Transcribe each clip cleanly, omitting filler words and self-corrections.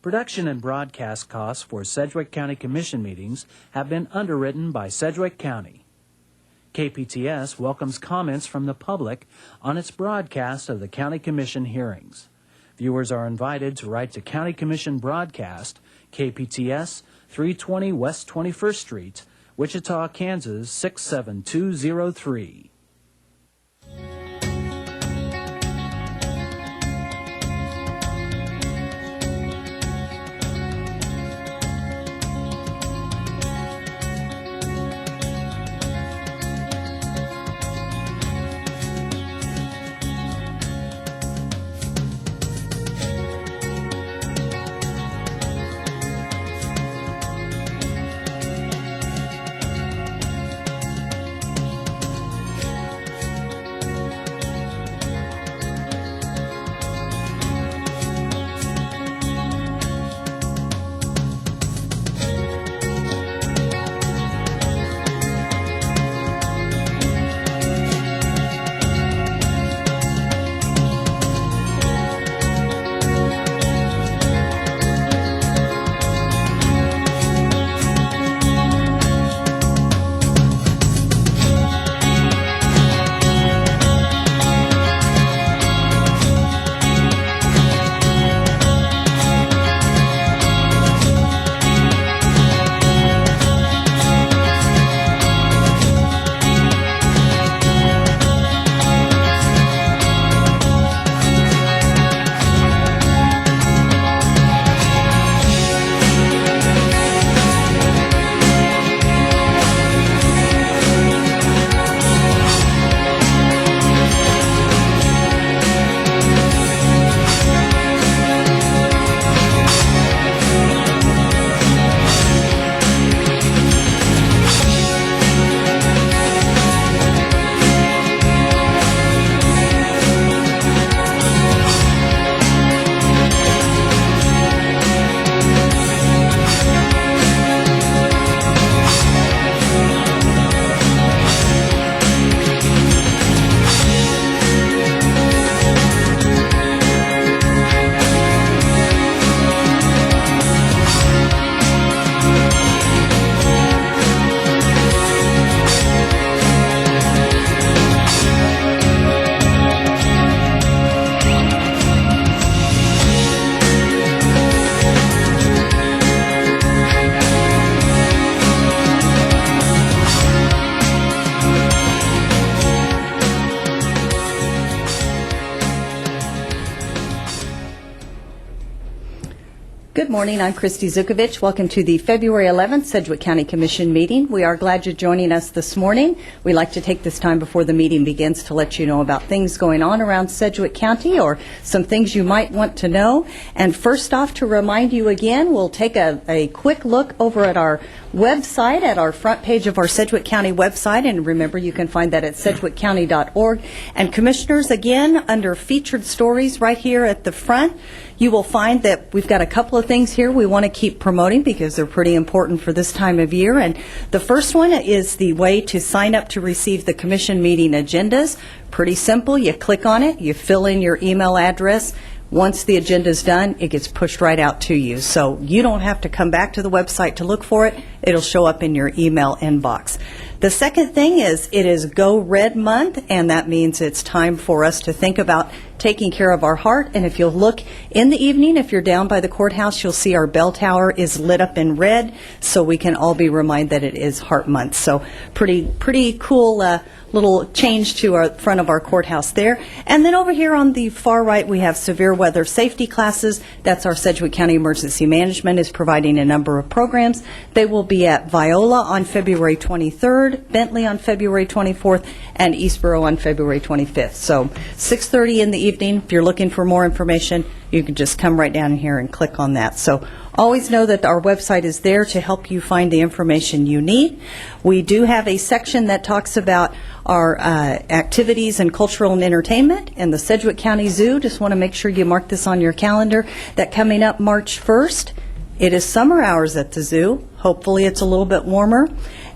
Production and broadcast costs for Sedgwick County Commission meetings have been underwritten by Sedgwick County. KPTS welcomes comments from the public on its broadcast of the County Commission hearings. Viewers are invited to write to County Commission Broadcast, KPTS, 320 West 21st Street, Wichita, Kansas, 67203. Good morning. I'm Christy Zukovich. Welcome to the February 11th Sedgwick County Commission meeting. We are glad you're joining us this morning. We like to take this time before the meeting begins to let you know about things going on around Sedgwick County or some things you might want to know. And first off, to remind you again, we'll take a quick look over at our website, at our front page of our Sedgwick County website. And remember, you can find that at sedgwickcounty.org. And commissioners, again, under featured stories right here at the front, you will find that we've got a couple of things here we want to keep promoting because they're pretty important for this time of year. And the first one is the way to sign up to receive the commission meeting agendas. Pretty simple. You click on it, you fill in your email address. Once the agenda is done, it gets pushed right out to you. So you don't have to come back to the website to look for it. It'll show up in your email inbox. The second thing is it is Go Red Month, and that means it's time for us to think about taking care of our heart. And if you'll look in the evening, if you're down by the courthouse, you'll see our bell tower is lit up in red, so we can all be reminded that it is Heart Month. So pretty cool little change to our front of our courthouse there. And then over here on the far right, we have severe weather safety classes. That's our Sedgwick County Emergency Management is providing a number of programs. They will be at Viola on February 23rd, Bentley on February 24th, and Eastboro on February 25th. So 6:30 in the evening. If you're looking for more information, you can just come right down here and click on that. So always know that our website is there to help you find the information you need. We do have a section that talks about our activities and cultural and entertainment and the Sedgwick County Zoo. Just want to make sure you mark this on your calendar that coming up March 1st, it is summer hours at the zoo. Hopefully it's a little bit warmer,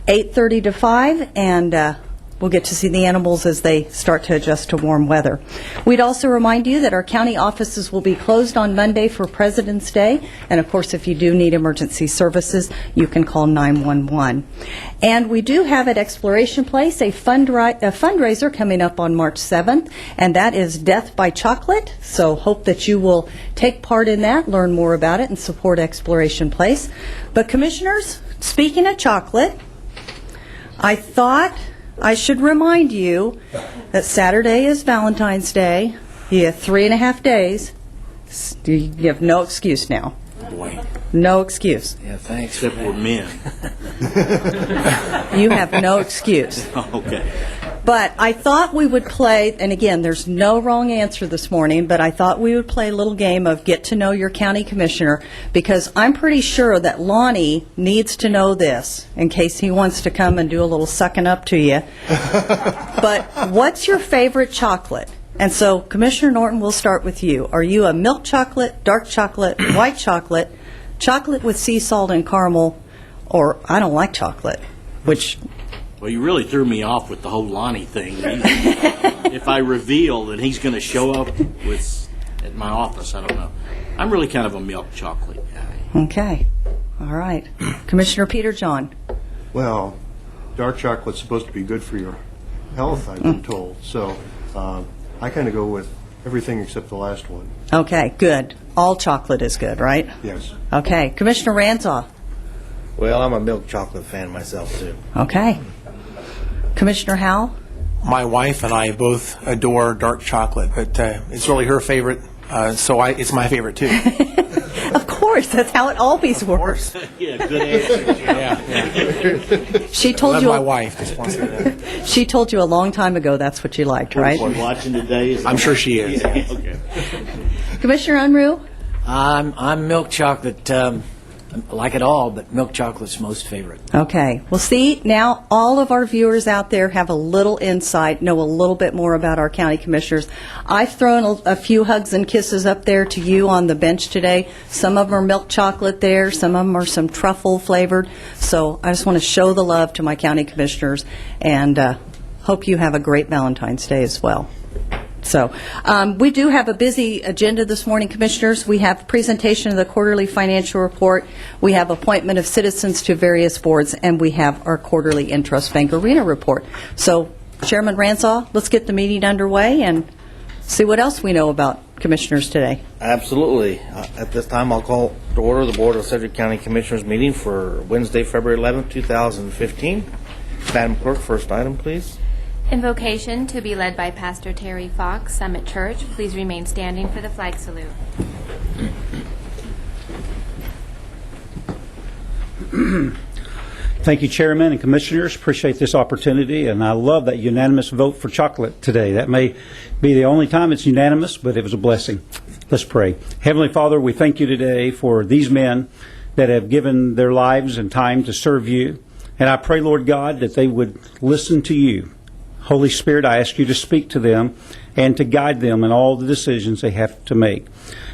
8:30 to 5, and we'll get to see the animals as they start to adjust to warm weather. We'd also remind you that our county offices will be closed on Monday for President's Day. And, of course, if you do need emergency services, you can call 911. And we do have at Exploration Place a fundraiser coming up on March 7th, and that is Death by Chocolate. So hope that you will take part in that, learn more about it, and support Exploration Place. But, Commissioners, speaking of chocolate, I thought I should remind you that Saturday is Valentine's Day. You have 3.5 days. You have no excuse now. Boy. No excuse. Yeah, thanks. Except we're men. You have no excuse. Okay. But I thought we would play, and again, there's no wrong answer this morning, but I thought we would play a little game of get to know your county commissioner, because I'm pretty sure that Lonnie needs to know this in case he wants to come and do a little sucking up to you. But what's your favorite chocolate? And so, Commissioner Norton, we'll start with you. Are you a milk chocolate, dark chocolate, white chocolate, chocolate with sea salt and caramel, or I don't like chocolate, which... Well, you really threw me off with the whole Lonnie thing. If I reveal that he's going to show up at my office, I don't know. I'm really kind of a milk chocolate guy. Okay. All right. Commissioner Peter John. Well, dark chocolate's supposed to be good for your health, I've been told. So I kind of go with everything except the last one. Okay, good. All chocolate is good, right? Yes. Okay. Commissioner Ransaw. Well, I'm a milk chocolate fan myself, too. Okay. Commissioner Howell. My wife and I both adore dark chocolate, but it's really her favorite, so it's my favorite, too. Of course, that's how it always works. Yeah, good answer. Yeah. She I told love you. my wife. Just wants to know. She told you a long time ago that's what you liked, right? What, watching today? I'm sure she is. Okay. Commissioner Unruh. I'm milk chocolate. Like it all, but milk chocolate's most favorite. Okay. Well, see, now all of our viewers out there have a little insight, know a little bit more about our county commissioners. I've thrown a few hugs and kisses up there to you on the bench today. Some of them are milk chocolate there. Some of them are some truffle flavored. So I just want to show the love to my county commissioners, and hope you have a great Valentine's Day as well. So we do have a busy agenda this morning, Commissioners. We have presentation of the quarterly financial report. We have appointment of citizens to various boards, and we have our quarterly Intrust Bank Arena report. So, Chairman Ransaw, let's get the meeting underway and see what else we know about Commissioners today. Absolutely. At this time, I'll call to order the Board of Sedgwick County Commissioners meeting for Wednesday, February 11th, 2015. Madam Clerk, first item, please. Invocation to be led by Pastor Terry Fox, Summit Church. Please remain standing for the flag salute. Thank you, Chairman and Commissioners. Appreciate this opportunity, and I love that unanimous vote for chocolate today. That may be the only time it's unanimous, but it was a blessing. Let's pray. Heavenly Father, we thank you today for these men that have given their lives and time to serve you, and I pray, Lord God, that they would listen to you. Holy Spirit, I ask you to speak to them and to guide them in all the decisions they have to make.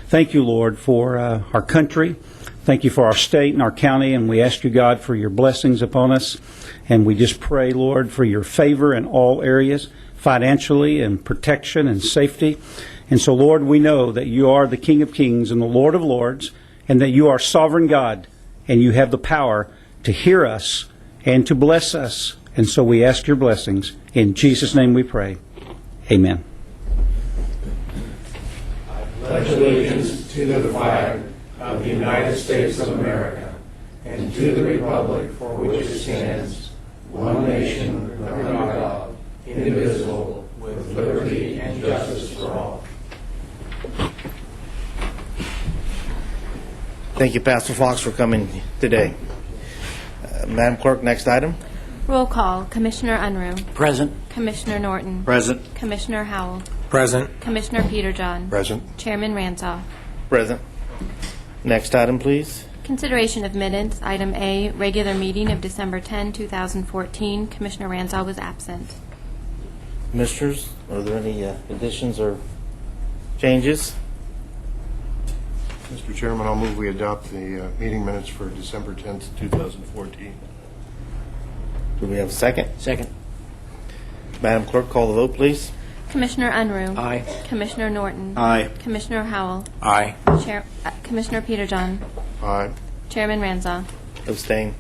Thank you, Lord, for our country. Thank you for our state and our county, and we ask you, God, for your blessings upon us. And we just pray, Lord, for your favor in all areas, financially and protection and safety. And so, Lord, we know that you are the King of Kings and the Lord of Lords, and that you are sovereign God, and you have the power to hear us and to bless us. And so we ask your blessings. In Jesus' name we pray. Amen. I pledge allegiance to the flag of the United States of America and to the republic for which it stands, one nation, under God, indivisible, with liberty and justice for all. Thank you, Pastor Fox, for coming today. Madam Clerk, next item. Roll call. Commissioner Unruh. Present. Commissioner Norton. Present. Commissioner Howell. Present. Commissioner Peterjohn. Present. Chairman Ransaw. Present. Next item, please. Consideration of minutes. Item A, regular meeting of December 10, 2014. Commissioner Ransaw was absent. Commissioners, are there any additions or changes? Mr. Chairman, I'll move we adopt the meeting minutes for December 10th, 2014. Do we have a second? Second. Madam Clerk, call the vote, please. Commissioner Unruh. Aye. Commissioner Norton. Aye. Commissioner Howell. Aye. Commissioner Peterjohn. Aye. Chairman Ranzau. Abstain.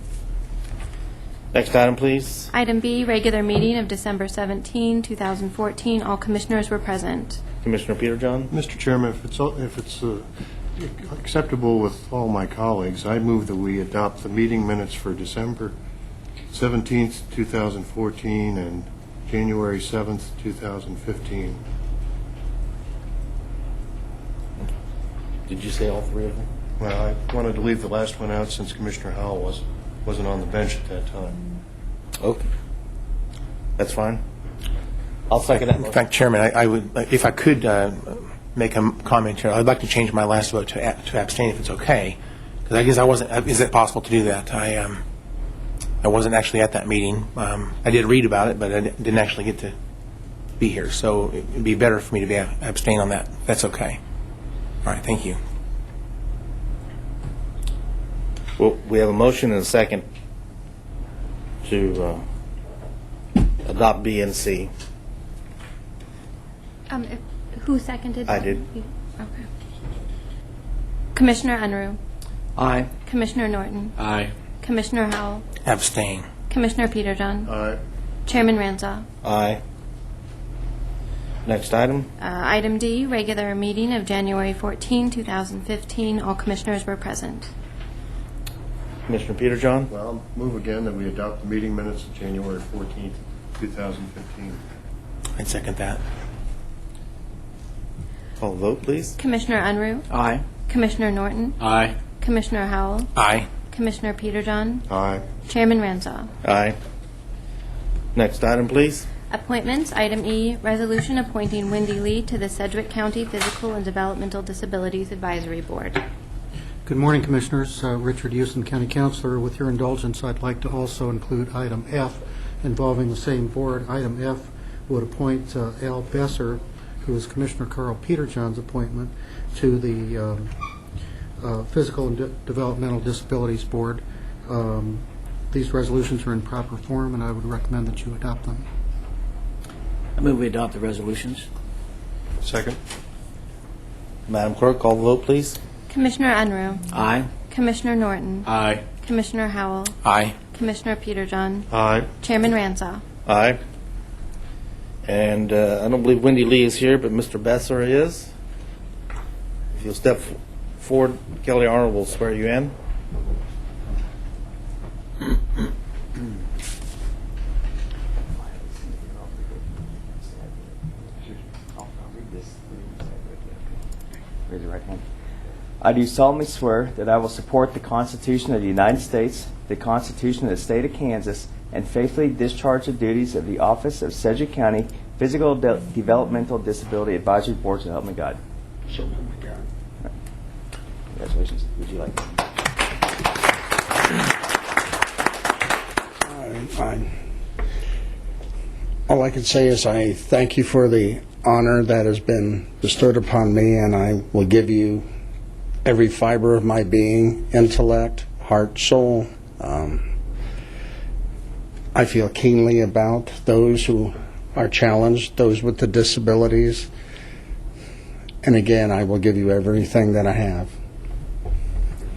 Next item, please. Item B, regular meeting of December 17, 2014. All commissioners were present. Commissioner Peterjohn. Mr. Chairman, if it's acceptable with all my colleagues, I move that we adopt the meeting minutes for December 17th, 2014, and January 7th, 2015. Did you say all three of them? Well, I wanted to leave the last one out since Commissioner Howell wasn't on the bench at that time. Okay. That's fine. I'll second that In motion. fact, Chairman, I would, if I could make a comment here, I'd like to change my last vote to abstain if it's okay. Because I guess I wasn't, is it possible to do that? I wasn't actually at that meeting. I did read about it, but I didn't actually get to be here. So it would be better for me to be abstain on that. That's okay. All right, thank you. Well, we have a motion and a second to adopt B and C. Who seconded I that? did. Okay. Commissioner Unruh. Aye. Commissioner Norton. Aye. Commissioner Howell. Abstain. Commissioner Peterjohn. Aye. Chairman Ranzau. Aye. Next item. Item D, regular meeting of January 14, 2015. All commissioners were present. Commissioner Peterjohn. Well, I'll move again that we adopt the meeting minutes of January 14th, 2015. I'd second that. Call the vote, please. Commissioner Unruh. Aye. Commissioner Norton. Aye. Commissioner Howell. Aye. Commissioner Peterjohn. Aye. Chairman Ranzau. Aye. Next item, please. Appointments. Item E, resolution appointing Wendy Lee to the Sedgwick County Physical and Developmental Disabilities Advisory Board. Good morning, Commissioners. Richard Houston, County Councilor. With your indulgence, I'd like to also include item F involving the same board. Item F would appoint Al Besser, who is Commissioner Carl Peterjohn's appointment, to the Physical and Developmental Disabilities Board. These resolutions are in proper form, and I would recommend that you adopt them. I move we adopt the resolutions. Second. Madam Clerk, call the vote, please. Commissioner Unruh. Aye. Commissioner Norton. Aye. Commissioner Howell. Aye. Commissioner Peterjohn. Aye. Chairman Ranzau. Aye. And I don't believe Wendy Lee is here, but Mr. Besser is. If you'll step forward, Kelly Arnold will swear you in. Raise your right hand. I do solemnly swear that I will support the Constitution of the United States, the Constitution of the State of Kansas, and faithfully discharge the duties of the office of Sedgwick County Physical Developmental Disability Advisory Board, so help me God. So help me God. Right. Congratulations. Would you like? All I can say is I thank you for the honor that has been bestowed upon me, and I will give you every fiber of my being, intellect, heart, soul. I feel keenly about those who are challenged, those with the disabilities. And again, I will give you everything that I have.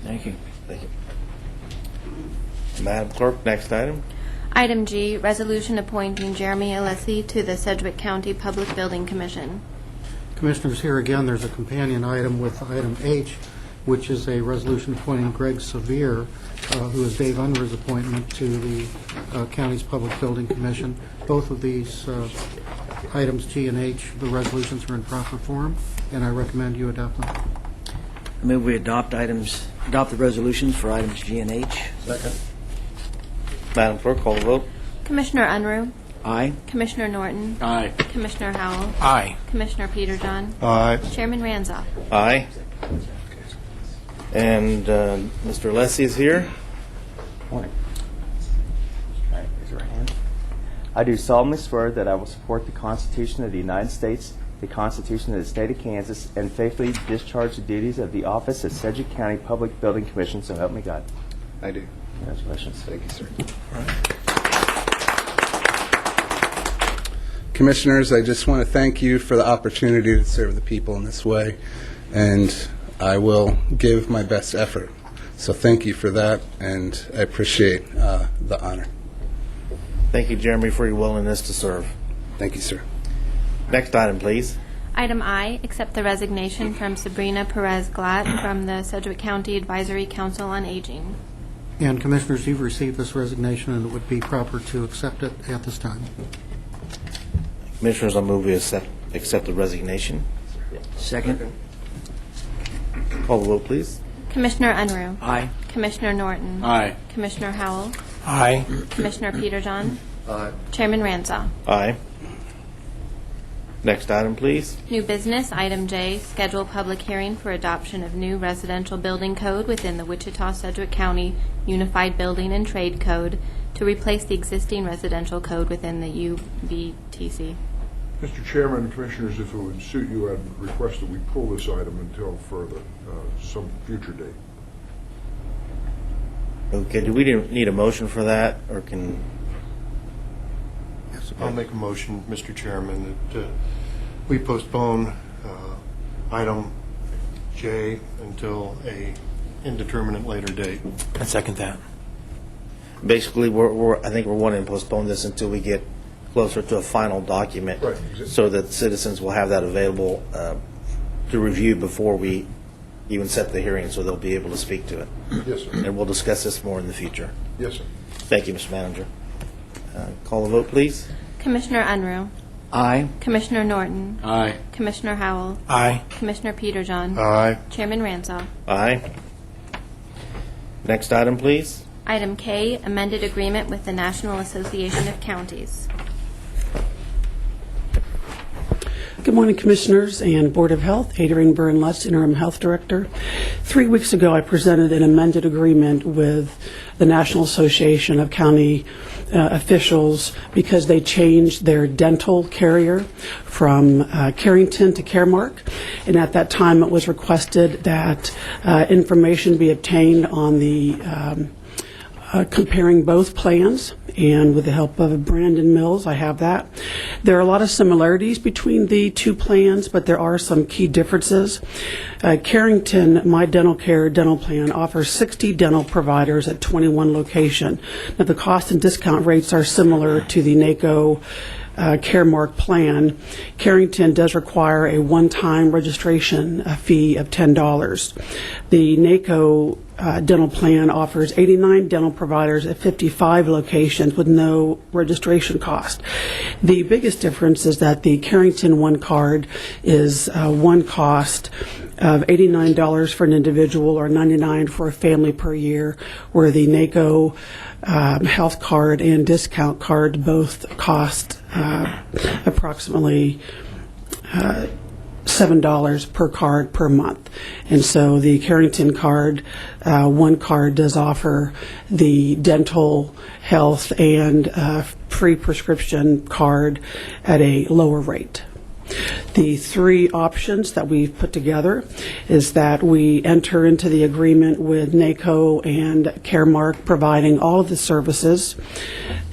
Thank you. Thank you. Madam Clerk, next item. Item G, resolution appointing Jeremy Alessi to the Sedgwick County Public Building Commission. Commissioners, here again, there's a companion item with item H, which is a resolution appointing Greg Sevier, who is Dave Unruh's appointment, to the county's Public Building Commission. Both of these items, G and H, the resolutions are in proper form, and I recommend you adopt them. I move we adopt the resolutions for items G and H. Second. Madam Clerk, call the vote. Commissioner Unruh. Aye. Commissioner Norton. Aye. Commissioner Howell. Aye. Commissioner Peterjohn. Aye. Chairman Ranzau. Aye. And Mr. Alessi is here. Morning. All right, raise your right hand. I do solemnly swear that I will support the Constitution of the United States, the Constitution of the State of Kansas, and faithfully discharge the duties of the office of Sedgwick County Public Building Commission, so help me God. I do. Congratulations. Thank you, sir. Commissioners, I just want to thank you for the opportunity to serve the people in this way, and I will give my best effort. So thank you for that, and I appreciate the honor. Thank you, Jeremy, for your willingness to serve. Thank you, sir. Next item, please. Item I, accept the resignation from Sabrina Perez Glatt from the Sedgwick County Advisory Council on Aging. And Commissioners, you've received this resignation, and it would be proper to accept it at this time. Commissioners, I move we accept the resignation. Second. Call the vote, please. Commissioner Unruh. Aye. Commissioner Norton. Aye. Commissioner Howell. Aye. Commissioner Peterjohn. Aye. Chairman Ranzau. Aye. Next item, please. New business, item J, schedule public hearing for adoption of new residential building code within the Wichita-Sedgwick County Unified Building and Trade Code to replace the existing residential code within the UBTC. Mr. Chairman and Commissioners, if it would suit you, I'd request that we pull this item until further, some future date. Okay, do we need a motion for that, or can... I'll make a motion, Mr. Chairman, that we postpone item J until a indeterminate later date. I second that. Basically, I think we're wanting to postpone this until we get closer to a final document, Right, exactly. so that citizens will have that available to review before we even set the hearing, so they'll be able to speak to it. Yes, sir. And we'll discuss this more in the future. Yes, sir. Thank you, Mr. Manager. Call the vote, please. Commissioner Unruh. Aye. Commissioner Norton. Aye. Commissioner Howell. Aye. Commissioner Peterjohn. Aye. Chairman Ranzau. Aye. Next item, please. Item K, amended agreement with the National Association of Counties. Good morning, Commissioners and Board of Health. Adrian Byrne-Lutz, Interim Health Director. 3 weeks ago, I presented an amended agreement with the National Association of County officials because they changed their dental carrier from Carrington to Caremark. And at that time, it was requested that information be obtained on the comparing both plans, and with the help of Brandon Mills, I have that. There are a lot of similarities between the two plans, but there are some key differences. Carrington, My Dental Care dental plan, offers 60 dental providers at 21 locations. Now, the cost and discount rates are similar to the NACO Caremark plan. Carrington does require a one-time registration fee of $10. The NACO dental plan offers 89 dental providers at 55 locations with no registration cost. The biggest difference is that the Carrington One card is one cost of $89 for an individual or $99 for a family per year, where the NACO health card and discount card both cost approximately $7 per card per month. And so the Carrington card, one card does offer the dental, health, and free prescription card at a lower rate. The three options that we've put together is that we enter into the agreement with NACO and Caremark providing all of the services.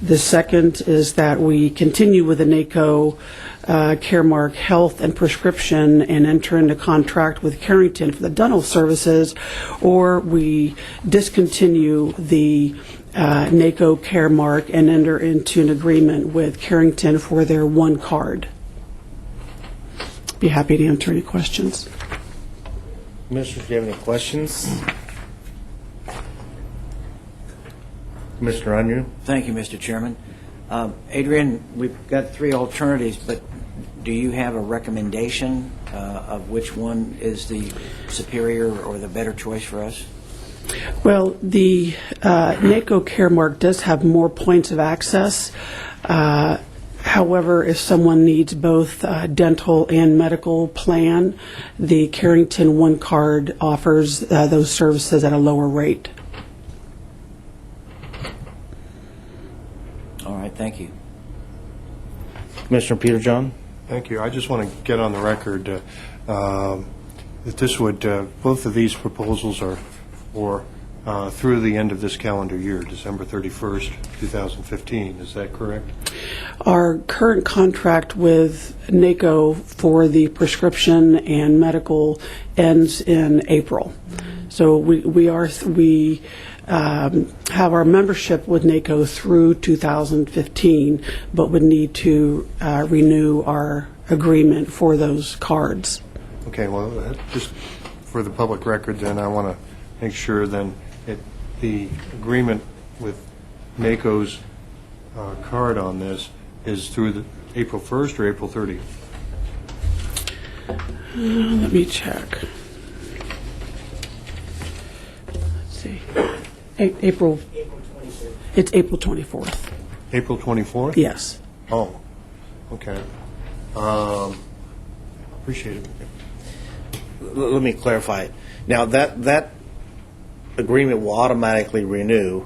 The second is that we continue with the NACO Caremark health and prescription and enter into contract with Carrington for the dental services, or we discontinue the NACO Caremark and enter into an agreement with Carrington for their one card. Be happy to answer any questions. Commissioners, do you have any questions? Commissioner Unruh? Thank you, Mr. Chairman. Adrian, we've got three alternatives, but do you have a recommendation of which one is the superior or the better choice for us? Well, the NACO Caremark does have more points of access. However, if someone needs both dental and medical plan, the Carrington One card offers those services at a lower rate. All right, thank you. Commissioner Peterjohn? Thank you. I just want to get on the record that this would, both of these proposals are for through the end of this calendar year, December 31st, 2015. Is that correct? Our current contract with NACO for the prescription and medical ends in April. So we have our membership with NACO through 2015, but would need to renew our agreement for those cards. Okay, well, just for the public record, then, I want to make sure then the agreement with NACO's card on this is through the April 1st or April 30th? Let me check. Let's see. April 24th. It's April 24th. April 24th? Yes. Oh, okay. Appreciate it. Let me clarify. Now, that agreement will automatically renew.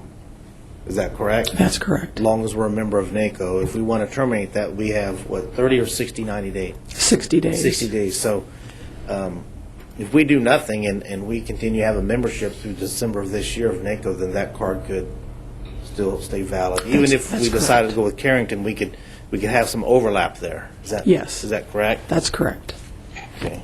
Is that correct? That's correct. As long as we're a member of NACO. If we want to terminate that, we have, 30 or 60, 90 days? 60 days. 60 days. So if we do nothing and we continue to have a membership through December of this year of NACO, then that card could still stay valid. Even if we decided to go with Carrington, we could have some overlap there. Yes. Is that correct? That's correct. Okay.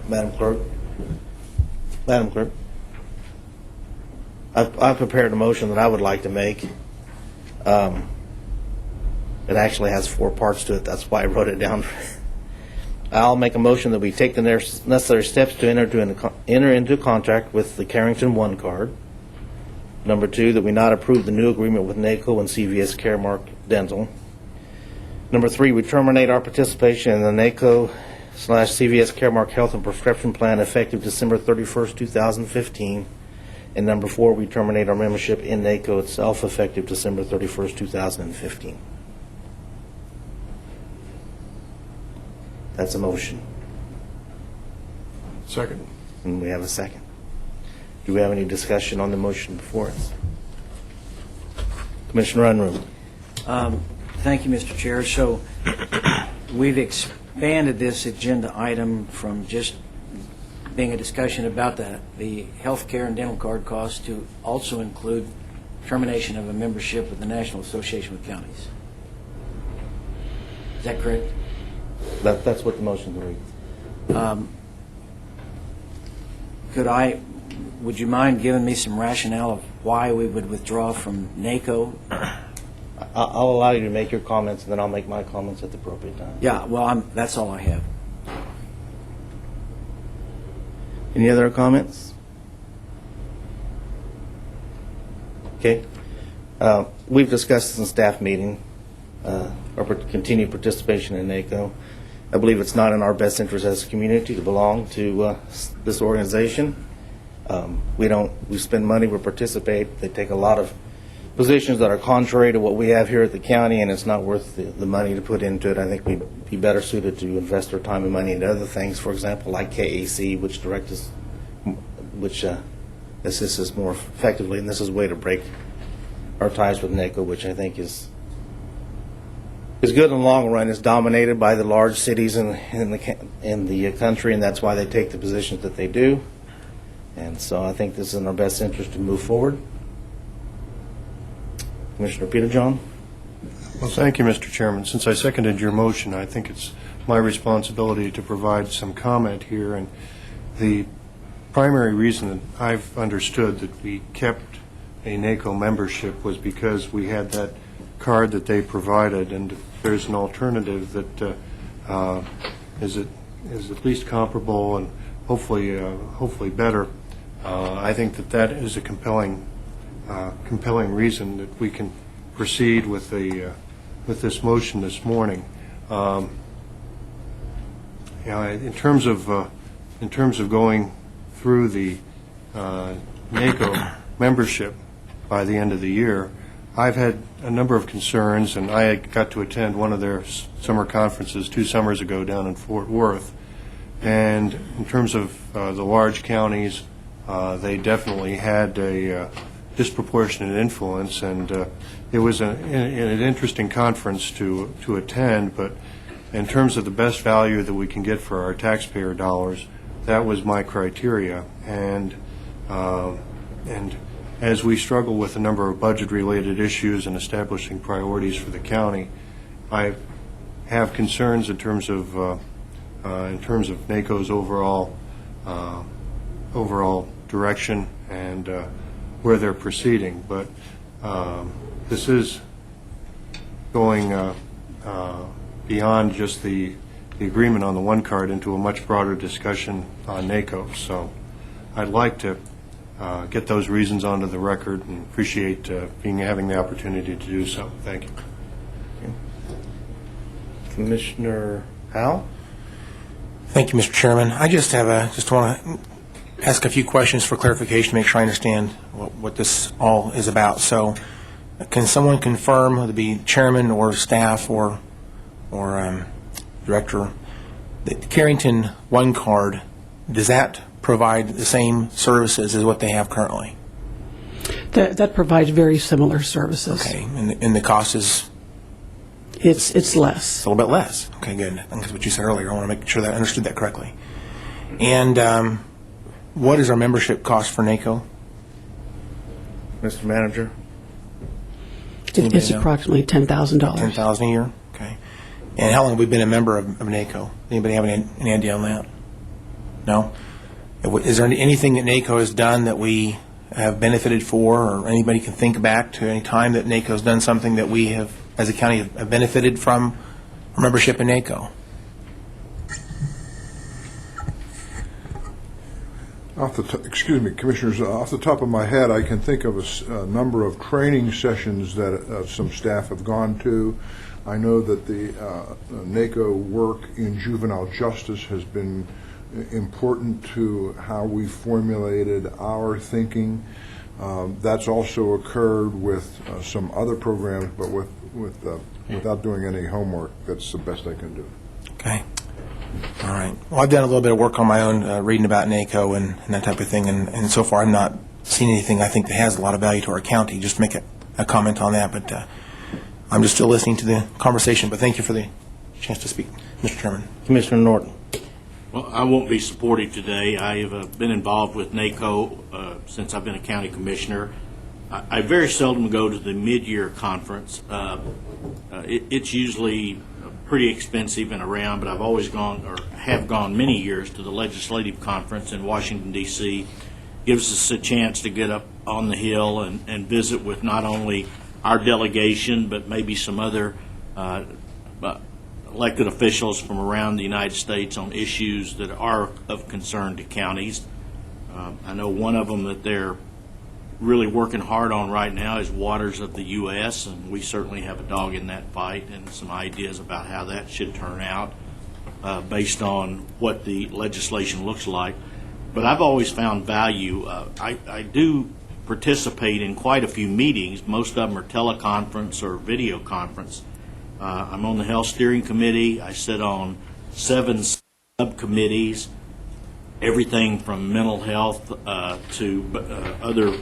Madam Clerk, I've prepared a motion that I would like to make. It actually has 4 parts to it. That's why I wrote it down. I'll make a motion that we take the necessary steps to enter into contract with the Carrington One card. Number 2, that we not approve the new agreement with NACO and CVS Caremark Dental. Number 3, we terminate our participation in the NACO/CVS Caremark Health and Prescription Plan effective December 31st, 2015. And number 4, we terminate our membership in NACO itself effective December 31st, 2015. That's a motion. Second. And we have a second. Do we have any discussion on the motion before us? Commissioner Unruh. Thank you, Mr. Chair. So we've expanded this agenda item from just being a discussion about the health care and dental card costs to also include termination of a membership with the National Association of Counties. Is that correct? That's what the motion reads. Would you mind giving me some rationale of why we would withdraw from NACO? I'll allow you to make your comments, and then I'll make my comments at the appropriate time. Yeah, well, that's all I have. Any other comments? Okay. We've discussed this in staff meeting, our continued participation in NACO. I believe it's not in our best interest as a community to belong to this organization. We spend money, we participate. They take a lot of positions that are contrary to what we have here at the county, and it's not worth the money to put into it. I think we'd be better suited to invest our time and money into other things, for example, like KAC, which assists us more effectively, and this is a way to break our ties with NACO, which I think is good in the long run. It's dominated by the large cities in the country, and that's why they take the positions that they do. And so I think this is in our best interest to move forward. Commissioner Peterjohn? Well, thank you, Mr. Chairman. Since I seconded your motion, I think it's my responsibility to provide some comment here. And the primary reason that I've understood that we kept a NACO membership was because we had that card that they provided, and if there's an alternative that is at least comparable and hopefully better, I think that is a compelling reason that we can proceed with this motion this morning. In terms of going through the NACO membership by the end of the year, I've had a number of concerns, and I got to attend one of their summer conferences 2 summers ago down in Fort Worth. And in terms of the large counties, they definitely had a disproportionate influence, and it was an interesting conference to attend. But in terms of the best value that we can get for our taxpayer dollars, that was my criteria. And as we struggle with a number of budget-related issues and establishing priorities for the county, I have concerns in terms of NACO's overall direction and where they're proceeding. But this is going beyond just the agreement on the one card into a much broader discussion on NACO. So I'd like to get those reasons onto the record and appreciate having the opportunity to do so. Thank you. Commissioner Howell? Thank you, Mr. Chairman. I just want to ask a few questions for clarification to make sure I understand what this all is about. So can someone confirm, whether it be chairman or staff or director, the Carrington One Card, does that provide the same services as what they have currently? That provides very similar services. Okay, and the cost is? It's less. It's a little bit less. Okay, good. That's what you said earlier. I want to make sure that I understood that correctly. And what is our membership cost for NACO? Mr. Manager? It's approximately $10,000. $10,000 a year? Okay. And how long have we been a member of NACO? Anybody have any idea on that? No? Is there anything that NACO has done that we have benefited for, or anybody can think back to any time that NACO has done something that we have, as a county, have benefited from our membership in NACO? Excuse me, Commissioners, off the top of my head, I can think of a number of training sessions that some staff have gone to. I know that the NACO work in juvenile justice has been important to how we formulated our thinking. That's also occurred with some other programs, but without doing any homework. That's the best I can do. Okay. All right. Well, I've done a little bit of work on my own, reading about NACO and that type of thing, and so far I've not seen anything I think that has a lot of value to our county. Just to make a comment on that, but I'm just still listening to the conversation, but thank you for the chance to speak, Mr. Chairman. Commissioner Norton? Well, I won't be supportive today. I have been involved with NACO since I've been a county commissioner. I very seldom go to the mid-year conference. It's usually pretty expensive and around, but I've always gone, or have gone many years, to the legislative conference in Washington, D.C. Gives us a chance to get up on the Hill and visit with not only our delegation, but maybe some other elected officials from around the United States on issues that are of concern to counties. I know one of them that they're really working hard on right now is waters of the U.S., and we certainly have a dog in that fight and some ideas about how that should turn out based on what the legislation looks like. But I've always found value. I do participate in quite a few meetings. Most of them are teleconference or video conference. I'm on the Health Steering Committee. I sit on 7 subcommittees, everything from mental health to other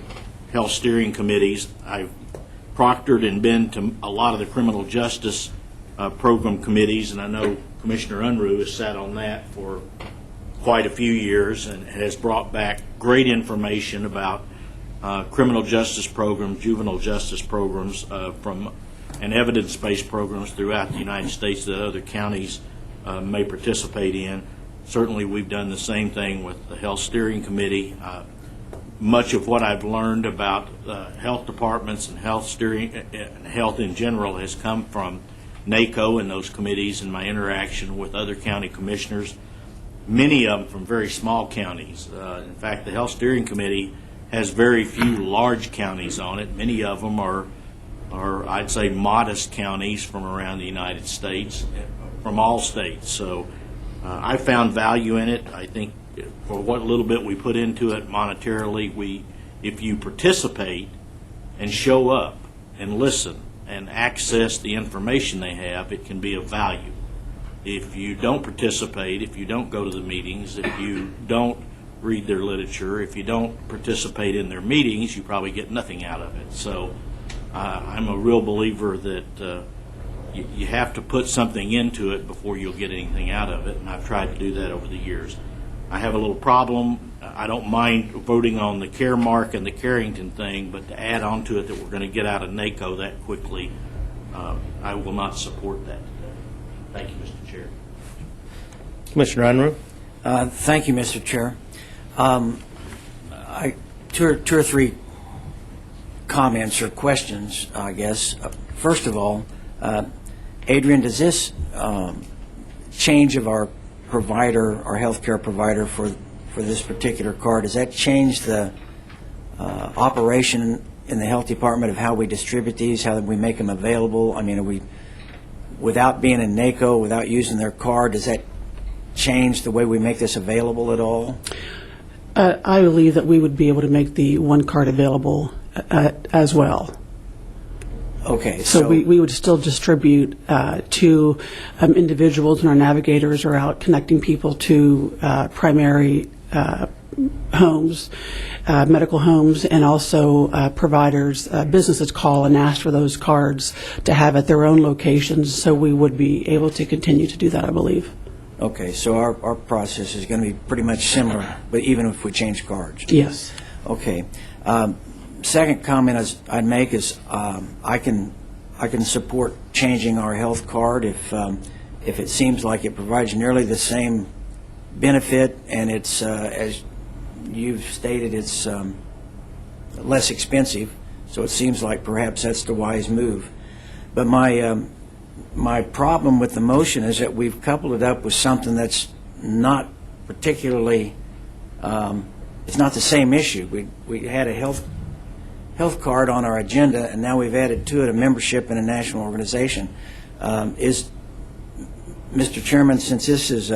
health steering committees. I've proctored and been to a lot of the criminal justice program committees, and I know Commissioner Unruh has sat on that for quite a few years and has brought back great information about criminal justice programs, juvenile justice programs, and evidence-based programs throughout the United States that other counties may participate in. Certainly we've done the same thing with the Health Steering Committee. Much of what I've learned about health departments and health steering and health in general has come from NACO and those committees and my interaction with other county commissioners, many of them from very small counties. In fact, the Health Steering Committee has very few large counties on it. Many of them are I'd say, modest counties from around the United States, from all states. So I found value in it. I think for what little bit we put into it monetarily, if you participate and show up and listen and access the information they have, it can be of value. If you don't participate, if you don't go to the meetings, if you don't read their literature, if you don't participate in their meetings, you probably get nothing out of it. So I'm a real believer that you have to put something into it before you'll get anything out of it, and I've tried to do that over the years. I have a little problem. I don't mind voting on the Caremark and the Carrington thing, but to add on to it that we're going to get out of NACO that quickly, I will not support that today. Thank you, Mr. Chair. Commissioner Unruh? Thank you, Mr. Chair. Two or three comments or questions, I guess. First of all, Adrian, does this change of our provider, our health care provider for this particular card, does that change the operation in the health department of how we distribute these, how we make them available? I mean, are we, without being in NACO, without using their card, does that change the way we make this available at all? I believe that we would be able to make the one card available as well. Okay. So we would still distribute to individuals, and our navigators are out connecting people to primary homes, medical homes, and also providers, businesses call and ask for those cards to have at their own locations, so we would be able to continue to do that, I believe. Okay, so our process is going to be pretty much similar, but even if we change cards? Yes. Okay. Second comment I'd make is I can support changing our health card if it seems like it provides nearly the same benefit, and it's as you've stated, it's less expensive. So it seems like perhaps that's the wise move. But my problem with the motion is that we've coupled it up with something that's not particularly. It's not the same issue. We had a health card on our agenda, and now we've added to it a membership in a national organization. Mr. Chairman, since this is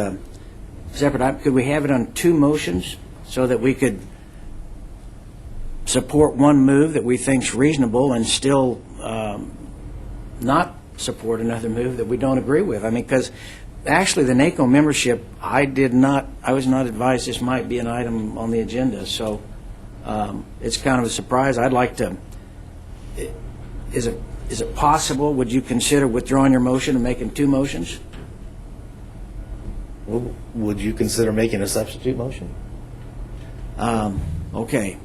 separate, could we have it on two motions so that we could support one move that we think is reasonable and still not support another move that we don't agree with? I mean, because actually the NACO membership, I was not advised this might be an item on the agenda, so it's kind of a surprise. I'd like to, is it possible, would you consider withdrawing your motion and making two motions? Would you consider making a substitute motion? Okay.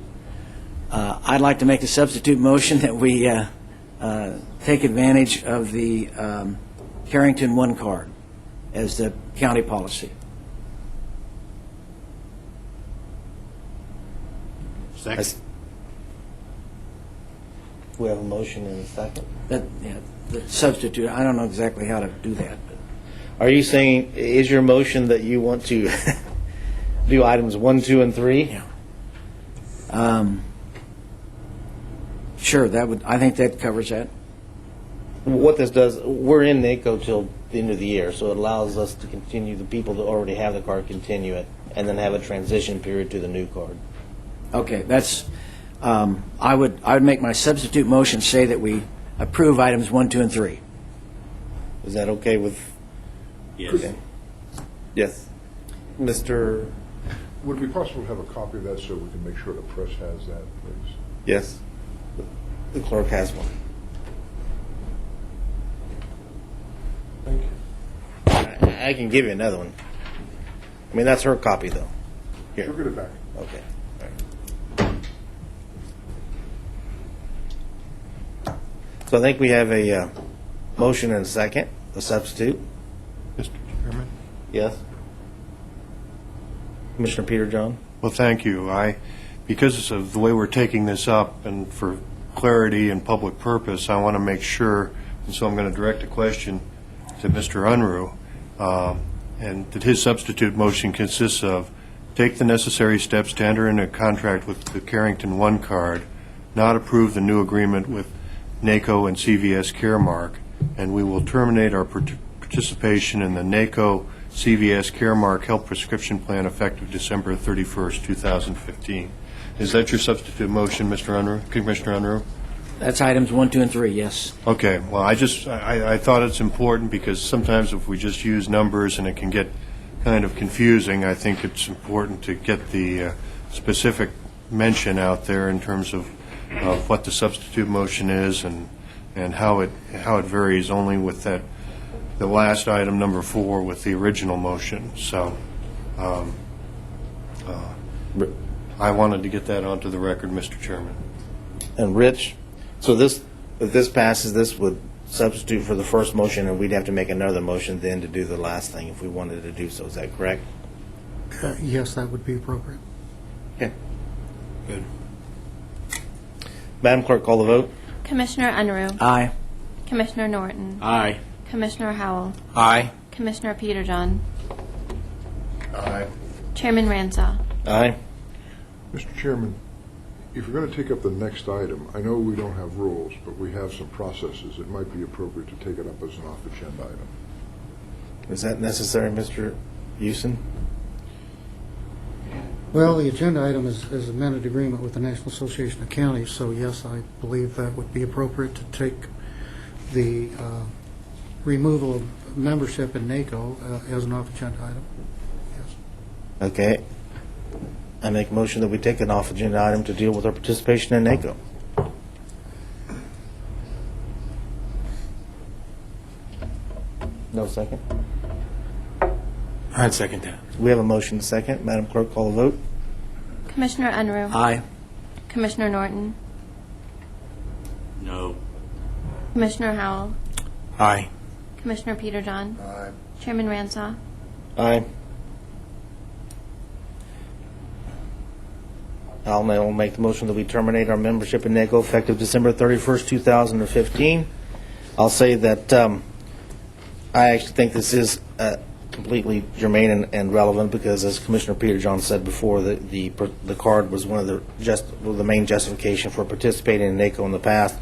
I'd like to make a substitute motion that we take advantage of the Carrington One card as the county policy. Second. We have a motion and a second. The substitute, I don't know exactly how to do that. But. Are you saying, is your motion that you want to do items 1, 2, and 3? Yeah. Sure, I think that covers that. What this does, we're in NACO till the end of the year, so it allows us to continue, the people that already have the card continue it, and then have a transition period to the new card. Okay, that's, I would make my substitute motion say that we approve items 1, 2, and 3. Is that okay with? Yes. Okay. Yes. Mr. Would it be possible to have a copy of that so we can make sure the press has that, please? Yes. The clerk has one. Thank you. I can give you another one. I mean, that's her copy, though. Here. She'll get it back. Okay. All right. So I think we have a motion and a second, a substitute. Mr. Chairman? Yes. Commissioner Peter John? Well, thank you. Because of the way we're taking this up and for clarity and public purpose, I want to make sure, and so I'm going to direct a question to Mr. Unruh, and that his substitute motion consists of take the necessary steps to enter into a contract with the Carrington One card, not approve the new agreement with NACO and CVS Caremark, and we will terminate our participation in the NACO CVS Caremark Health Prescription Plan effective December 31st, 2015. Is that your substitute motion, Mr. Unruh, Commissioner Unruh? That's items 1, 2, and 3, yes. Okay. Well, I thought it's important because sometimes if we just use numbers and it can get kind of confusing, I think it's important to get the specific mention out there in terms of what the substitute motion is and and how it varies only with the last item, number 4, with the original motion. So I wanted to get that onto the record, Mr. Chairman. And Rich, so if this passes, this would substitute for the first motion, and we'd have to make another motion then to do the last thing if we wanted to do so. Is that correct? Yes, that would be appropriate. Okay. Good. Madam Clerk, call the vote. Commissioner Unruh. Aye. Commissioner Norton. Aye. Commissioner Howell. Aye. Commissioner Peterjohn. Aye. Chairman Ransaw. Aye. Mr. Chairman, if you're going to take up the next item, I know we don't have rules, but we have some processes. It might be appropriate to take it up as an off-agenda item. Is that necessary, Mr. Houston? Well, the agenda item is amended agreement with the National Association of Counties, so yes, I believe that would be appropriate to take the removal of membership in NACO as an off-agenda item. Yes. Okay. I make a motion that we take an off-agenda item to deal with our participation in NACO. No second? I'd second that. We have a motion second. Madam Clerk, call the vote. Commissioner Unruh. Aye. Commissioner Norton. No. Commissioner Howell. Aye. Commissioner Peterjohn. Aye. Chairman Ransaw. Aye. I'll now make the motion that we terminate our membership in NACO effective December 31st, 2015. I'll say that I actually think this is completely germane and relevant because, as Commissioner Peterjohn said before, the card was one of the main justification for participating in NACO in the past.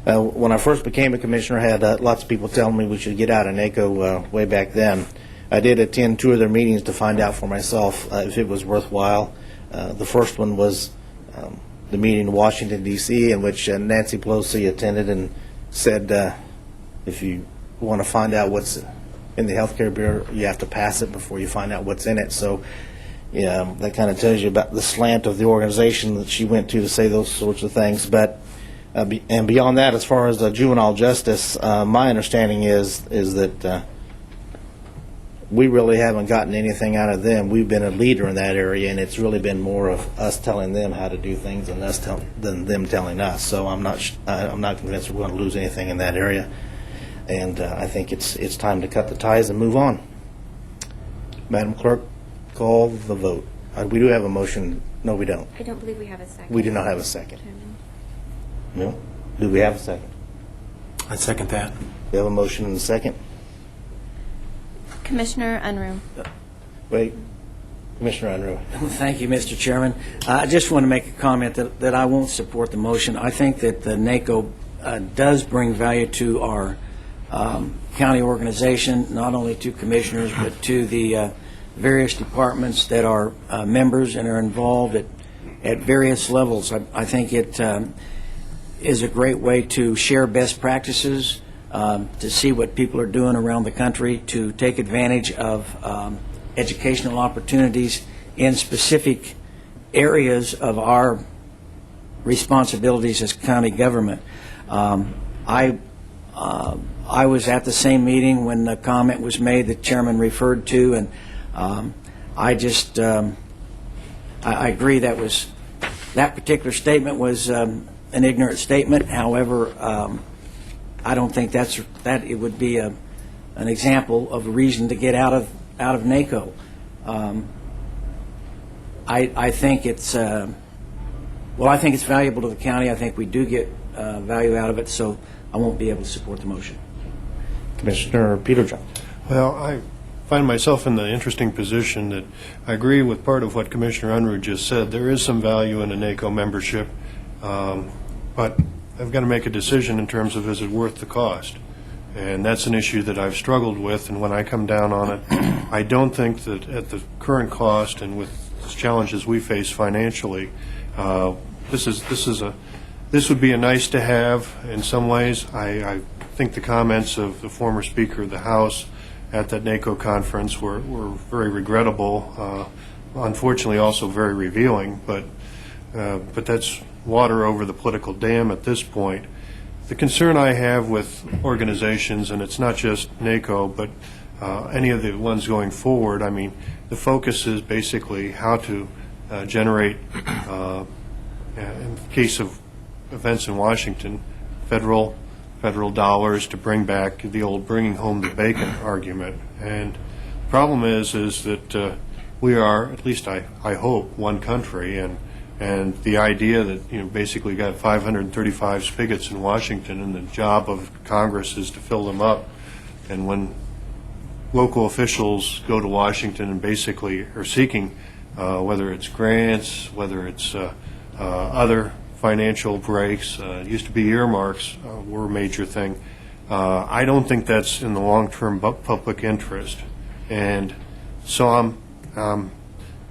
When I first became a commissioner, I had lots of people telling me we should get out of NACO way back then. I did attend 2 of their meetings to find out for myself if it was worthwhile. The first one was the meeting in Washington, D.C., in which Nancy Pelosi attended and said, if you want to find out what's in the health care bill, you have to pass it before you find out what's in it. So yeah, that kind of tells you about the slant of the organization that she went to say those sorts of things. But and beyond that, as far as juvenile justice, my understanding is that we really haven't gotten anything out of them. We've been a leader in that area, and it's really been more of us telling them how to do things than them telling us. So I'm not convinced we're going to lose anything in that area, and I think it's time to cut the ties and move on. Madam Clerk, call the vote. We do have a motion. No, we don't. I don't believe we have a second. We do not have a second. Chairman. No? Do we have a second? I'd second that. We have a motion and a second. Commissioner Unruh. Wait. Commissioner Unruh. Thank you, Mr. Chairman. I just want to make a comment that I won't support the motion. I think that the NACO does bring value to our county organization, not only to commissioners, but to the various departments that are members and are involved at various levels. I think it is a great way to share best practices, to see what people are doing around the country, to take advantage of educational opportunities in specific areas of our responsibilities as county government. I was at the same meeting when the comment was made that Chairman referred to, and I agree that particular statement was an ignorant statement. However, I don't think that it would be an example of a reason to get out of NACO. I think it's valuable to the county. I think we do get value out of it, so I won't be able to support the motion. Commissioner Peterjohn. Well, I find myself in the interesting position that I agree with part of what Commissioner Unruh just said. There is some value in a NACO membership, but I've got to make a decision in terms of is it worth the cost. And that's an issue that I've struggled with, and when I come down on it, I don't think that at the current cost and with the challenges we face financially, this would be a nice to have in some ways. I think the comments of the former Speaker of the House at that NACO conference were very regrettable, unfortunately also very revealing, but that's water over the political dam at this point. the concern I have with organizations, and it's not just NACO, but any of the ones going forward, I mean, the focus is basically how to generate, in the case of events in Washington, federal dollars to bring back the old bringing home the bacon argument. And the problem is that we are, at least I hope, one country, and the idea that basically got 535 spigots in Washington, and the job of Congress is to fill them up. And when local officials go to Washington and basically are seeking, whether it's grants, whether it's other financial breaks, it used to be earmarks were a major thing. I don't think that's in the long-term public interest, and so I'm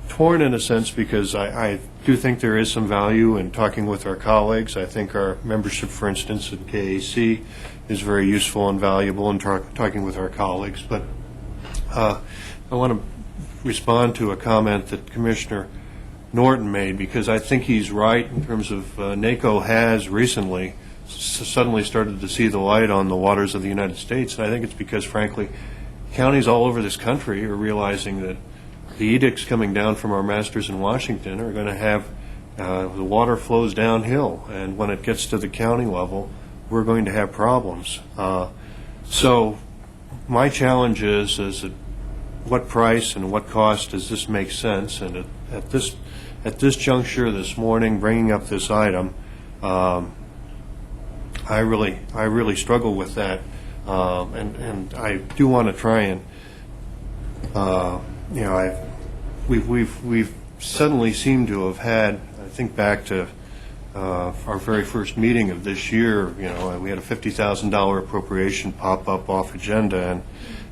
torn in a sense, because I do think there is some value in talking with our colleagues. I think our membership, for instance, at KAC is very useful and valuable in talking with our colleagues. But I want to respond to a comment that Commissioner Norton made, because I think he's right in terms of NACO has recently suddenly started to see the light on the waters of the United States. And I think it's because, frankly, counties all over this country are realizing that the edicts coming down from our masters in Washington are going to have the water flows downhill, and when it gets to the county level, we're going to have problems. So my challenge is at what price and what cost does this make sense? And at this juncture this morning, bringing up this item, I really struggle with that, and I do want to try and we've suddenly seemed to have had, I think back to our very first meeting of this year, we had a $50,000 appropriation pop up off agenda,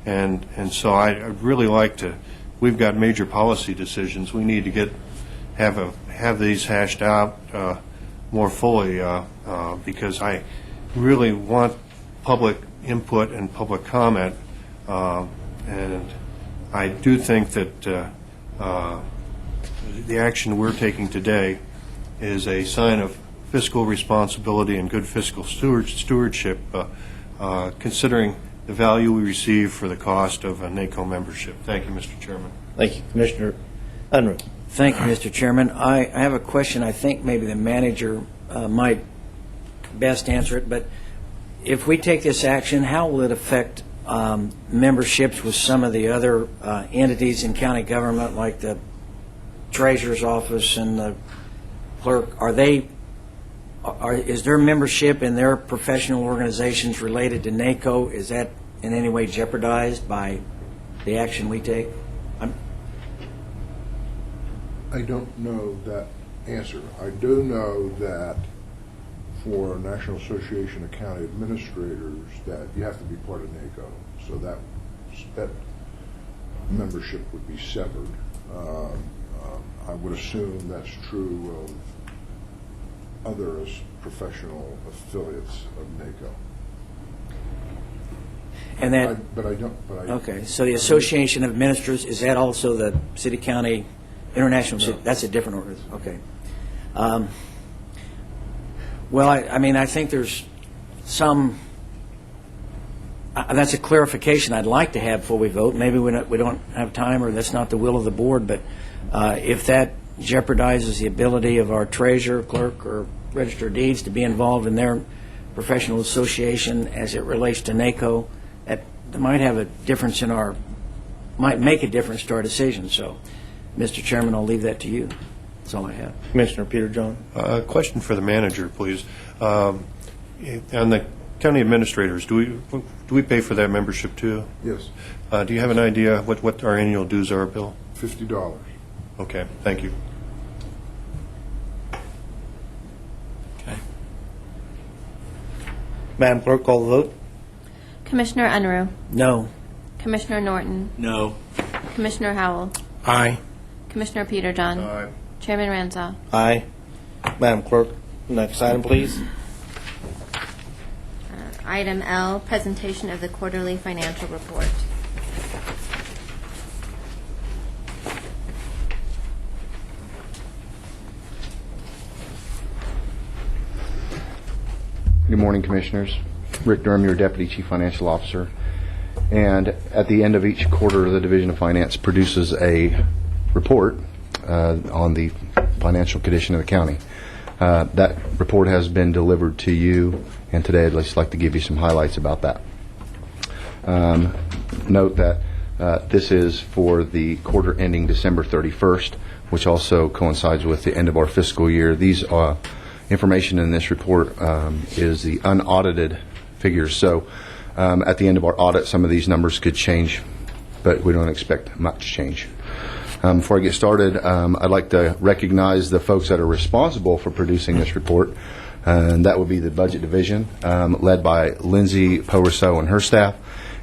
and so I'd really like to. We've got major policy decisions. We need to have these hashed out more fully, because I really want public input and public comment, and I do think that the action we're taking today is a sign of fiscal responsibility and good fiscal stewardship, considering the value we receive for the cost of a NACO membership. Thank you, Mr. Chairman. Thank you, Commissioner Unruh. Thank you, Mr. Chairman. I have a question. I think maybe the manager might best answer it, but if we take this action, how will it affect memberships with some of the other entities in county government, like the treasurer's office and the clerk? Is their membership in their professional organizations related to NACO? Is that in any way jeopardized by the action we take? I don't know that answer. I do know that for National Association of County Administrators that you have to be part of NACO, so that membership would be severed. I would assume that's true of other professional affiliates of NACO. And that, okay, so the Association of Ministers, is that also the city county international? No. That's a different organization. Okay. Well, I think there's some. That's a clarification I'd like to have before we vote. Maybe we don't have time, or that's not the will of the board. But if that jeopardizes the ability of our treasurer, clerk, or register of deeds to be involved in their professional association as it relates to NACO, that might have a difference might make a difference to our decision. So, Mr. Chairman, I'll leave that to you. That's all I have. Commissioner Peter John. Question for the manager, please. On the county administrators, do we pay for that membership too? Yes. Do you have an idea what our annual dues are, Bill? $50. Okay, thank you. Okay. Madam Clerk, call the vote. Commissioner Unruh. No. Commissioner Norton. No. Commissioner Howell. Aye. Commissioner Peter John. Aye. Chairman Ranzau. Aye. Madam Clerk, next item, please. Item L, presentation of the quarterly financial report. Good Good morning, Commissioners. Rick Durham, your Deputy Chief Financial Officer. And at the end of each quarter, the Division of Finance produces a report on the financial condition of the county. That report has been delivered to you, and today I'd just like to give you some highlights about that. Note that this is for the quarter ending December 31st, which also coincides with the end of our fiscal year. These information in this report is the unaudited figures. So at the end of our audit, some of these numbers could change, but we don't expect much change. Before I get started, I'd like to recognize the folks that are responsible for producing this report, and that would be the Budget Division, led by Lindsay Powerso and her staff,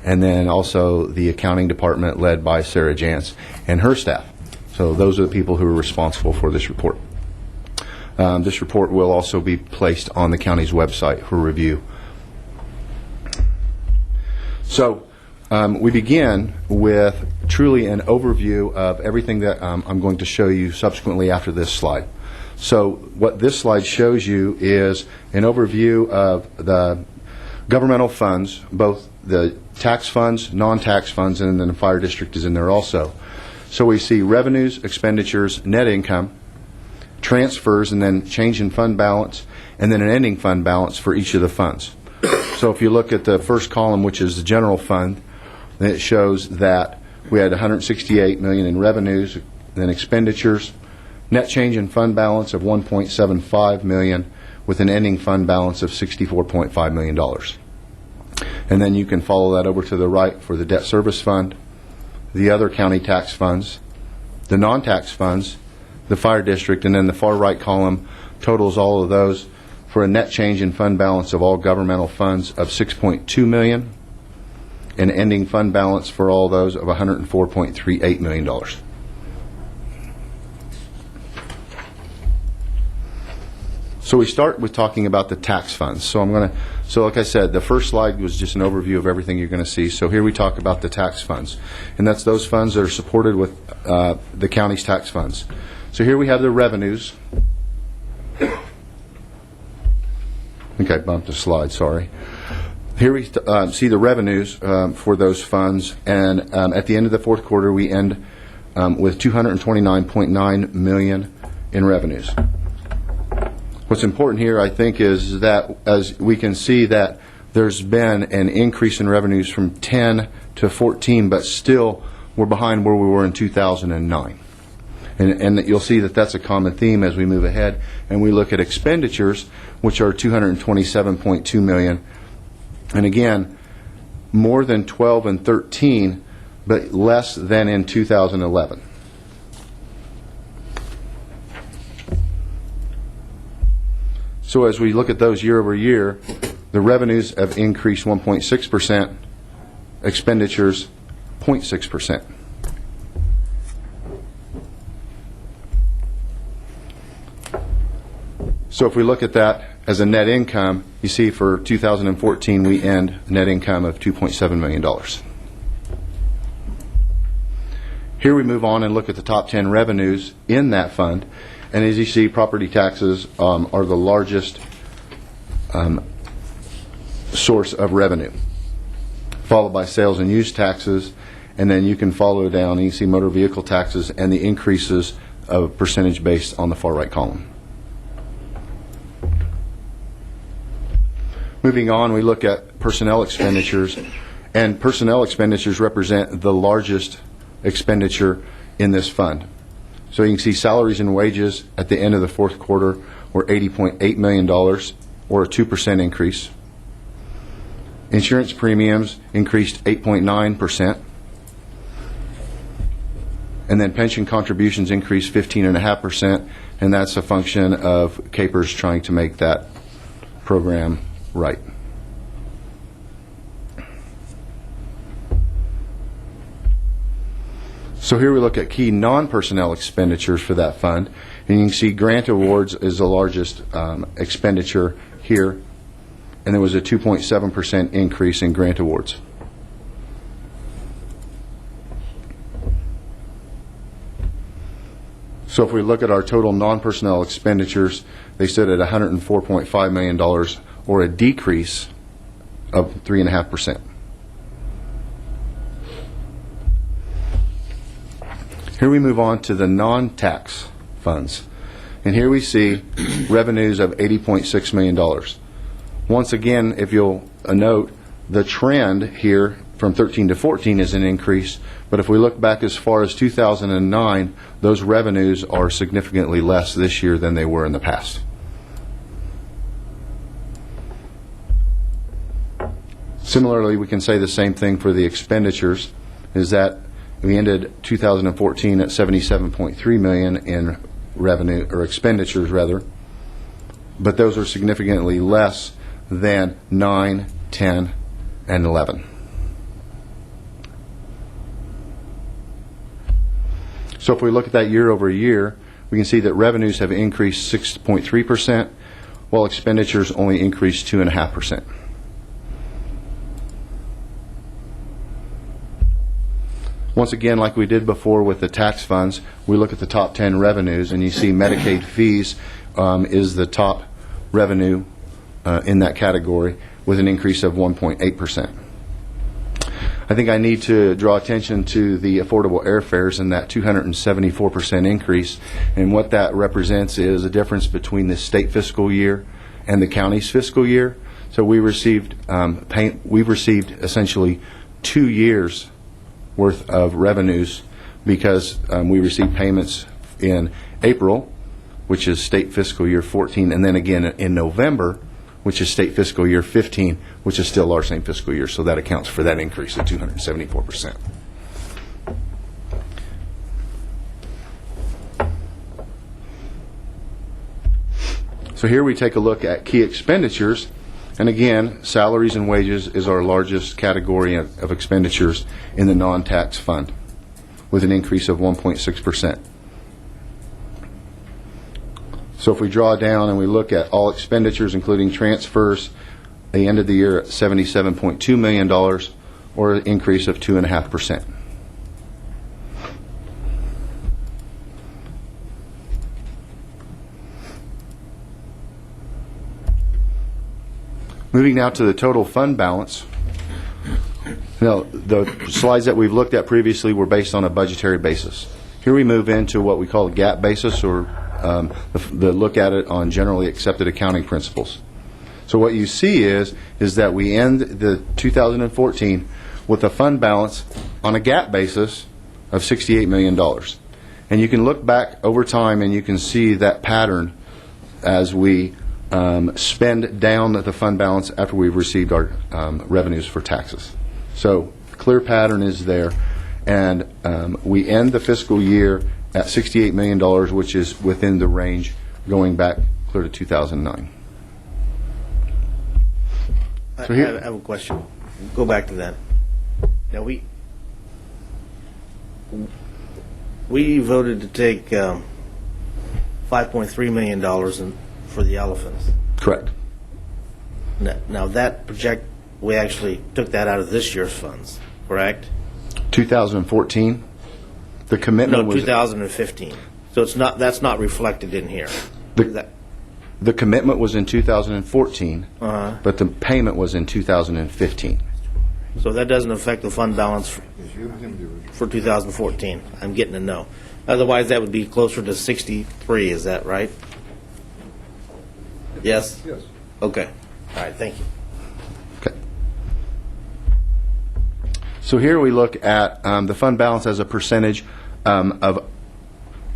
and then also the Accounting Department, led by Sarah Jantz and her staff. So those are the people who are responsible for this report. This report will also be placed on the county's website for review. So we begin with truly an overview of everything that I'm going to show you subsequently after this slide. So what this slide shows you is an overview of the governmental funds, both the tax funds, non-tax funds, and then the fire district is in there also. So we see revenues, expenditures, net income, transfers, and then change in fund balance, and then an ending fund balance for each of the funds. So if you look at the first column, which is the general fund, then it shows that we had $168 million in revenues, then expenditures, net change in fund balance of $1.75 million, with an ending fund balance of $64.5 million. And then you can follow that over to the right for the debt service fund, the other county tax funds, the non-tax funds, the fire district, and then the far right column totals all of those for a net change in fund balance of all governmental funds of $6.2 million, an ending fund balance for all those of $104.38 million. So we start with talking about the tax funds. So like I said, the first slide was just an overview of everything you're going to see. So here we talk about the tax funds, and that's those funds that are supported with the county's tax funds. So here we have the revenues. I think I bumped a slide, sorry. Here we see the revenues for those funds, and at the end of the fourth quarter, we end with $229.9 million in revenues. What's important here, I think, is that as we can see that there's been an increase in revenues from 10 to 14, but still we're behind where we were in 2009. And you'll see that that's a common theme as we move ahead. And we look at expenditures, which are $227.2 million. And again, more than 12 and 13, but less than in 2011. So as we look at those year over year, the revenues have increased 1.6%, expenditures 0.6%. So if we look at that as a net income, you see for 2014 we end net income of $2.7 million. Here we move on and look at the top 10 revenues in that fund. And as you see, property taxes are the largest source of revenue, followed by sales and use taxes, and then you can follow down and you see motor vehicle taxes and the increases of percentage based on the far right column. Moving on, we look at personnel expenditures, and personnel expenditures represent the largest expenditure in this fund. So you can see salaries and wages at the end of the fourth quarter were $80.8 million, or a 2% increase. Insurance premiums increased 8.9%. And then pension contributions increased 15.5%, and that's a function of Capers trying to make that program right. So here we look at key non-personnel expenditures for that fund, and you can see grant awards is the largest expenditure here, and there was a 2.7% increase in grant awards. So if we look at our total non-personnel expenditures, they stood at $104.5 million, or a decrease of 3.5%. Here we move on to the non-tax funds. And here we see revenues of $80.6 million. Once again, if you'll note, the trend here from 13 to 14 is an increase, but if we look back as far as 2009, those revenues are significantly less this year than they were in the past. Similarly, we can say the same thing for the expenditures, is that we ended 2014 at $77.3 million in revenue, or expenditures rather, but those are significantly less than 9, 10, and 11. So if we look at that year over year, we can see that revenues have increased 6.3%, while expenditures only increased 2.5%. Once again, like we did before with the tax funds, we look at the top 10 revenues, and you see Medicaid fees is the top revenue in that category, with an increase of 1.8%. I think I need to draw attention to the affordable airfares and that 274% increase, and what that represents is a difference between the state fiscal year and the county's fiscal year. So we've received essentially 2 years worth of revenues, because we received payments in April, which is state fiscal year 14, and then again in November, which is state fiscal year 15, which is still our same fiscal year. So that accounts for that increase of 274%. So here we take a look at key expenditures. And again, salaries and wages is our largest category of expenditures in the non-tax fund, with an increase of 1.6%. So if we draw down and we look at all expenditures, including transfers, they ended the year at $77.2 million, or an increase of 2.5%. Moving now to the total fund balance. Now, the slides that we've looked at previously were based on a budgetary basis. Here we move into what we call a GAAP basis, or the look at it on generally accepted accounting principles. So what you see is that we end the 2014 with a fund balance on a GAAP basis of $68 million. And you can look back over time and you can see that pattern as we spend down the fund balance after we've received our revenues for taxes. So clear pattern is there, and we end the fiscal year at $68 million, which is within the range going back clear to 2009. So here, I have a question. Go back to that. Now we voted to take $5.3 million for the elephants. Correct. Now that project, we actually took that out of this year's funds, correct? 2014. The commitment No, was 2015. So it's not. That's not reflected in here. The commitment was in 2014, but the payment was in 2015. So that doesn't affect the fund balance for 2014. I'm getting a no. Otherwise, that would be closer to 63. Is that right? Yes? Yes. Okay. All right. Thank you. Okay. So here we look at the fund balance as a percentage of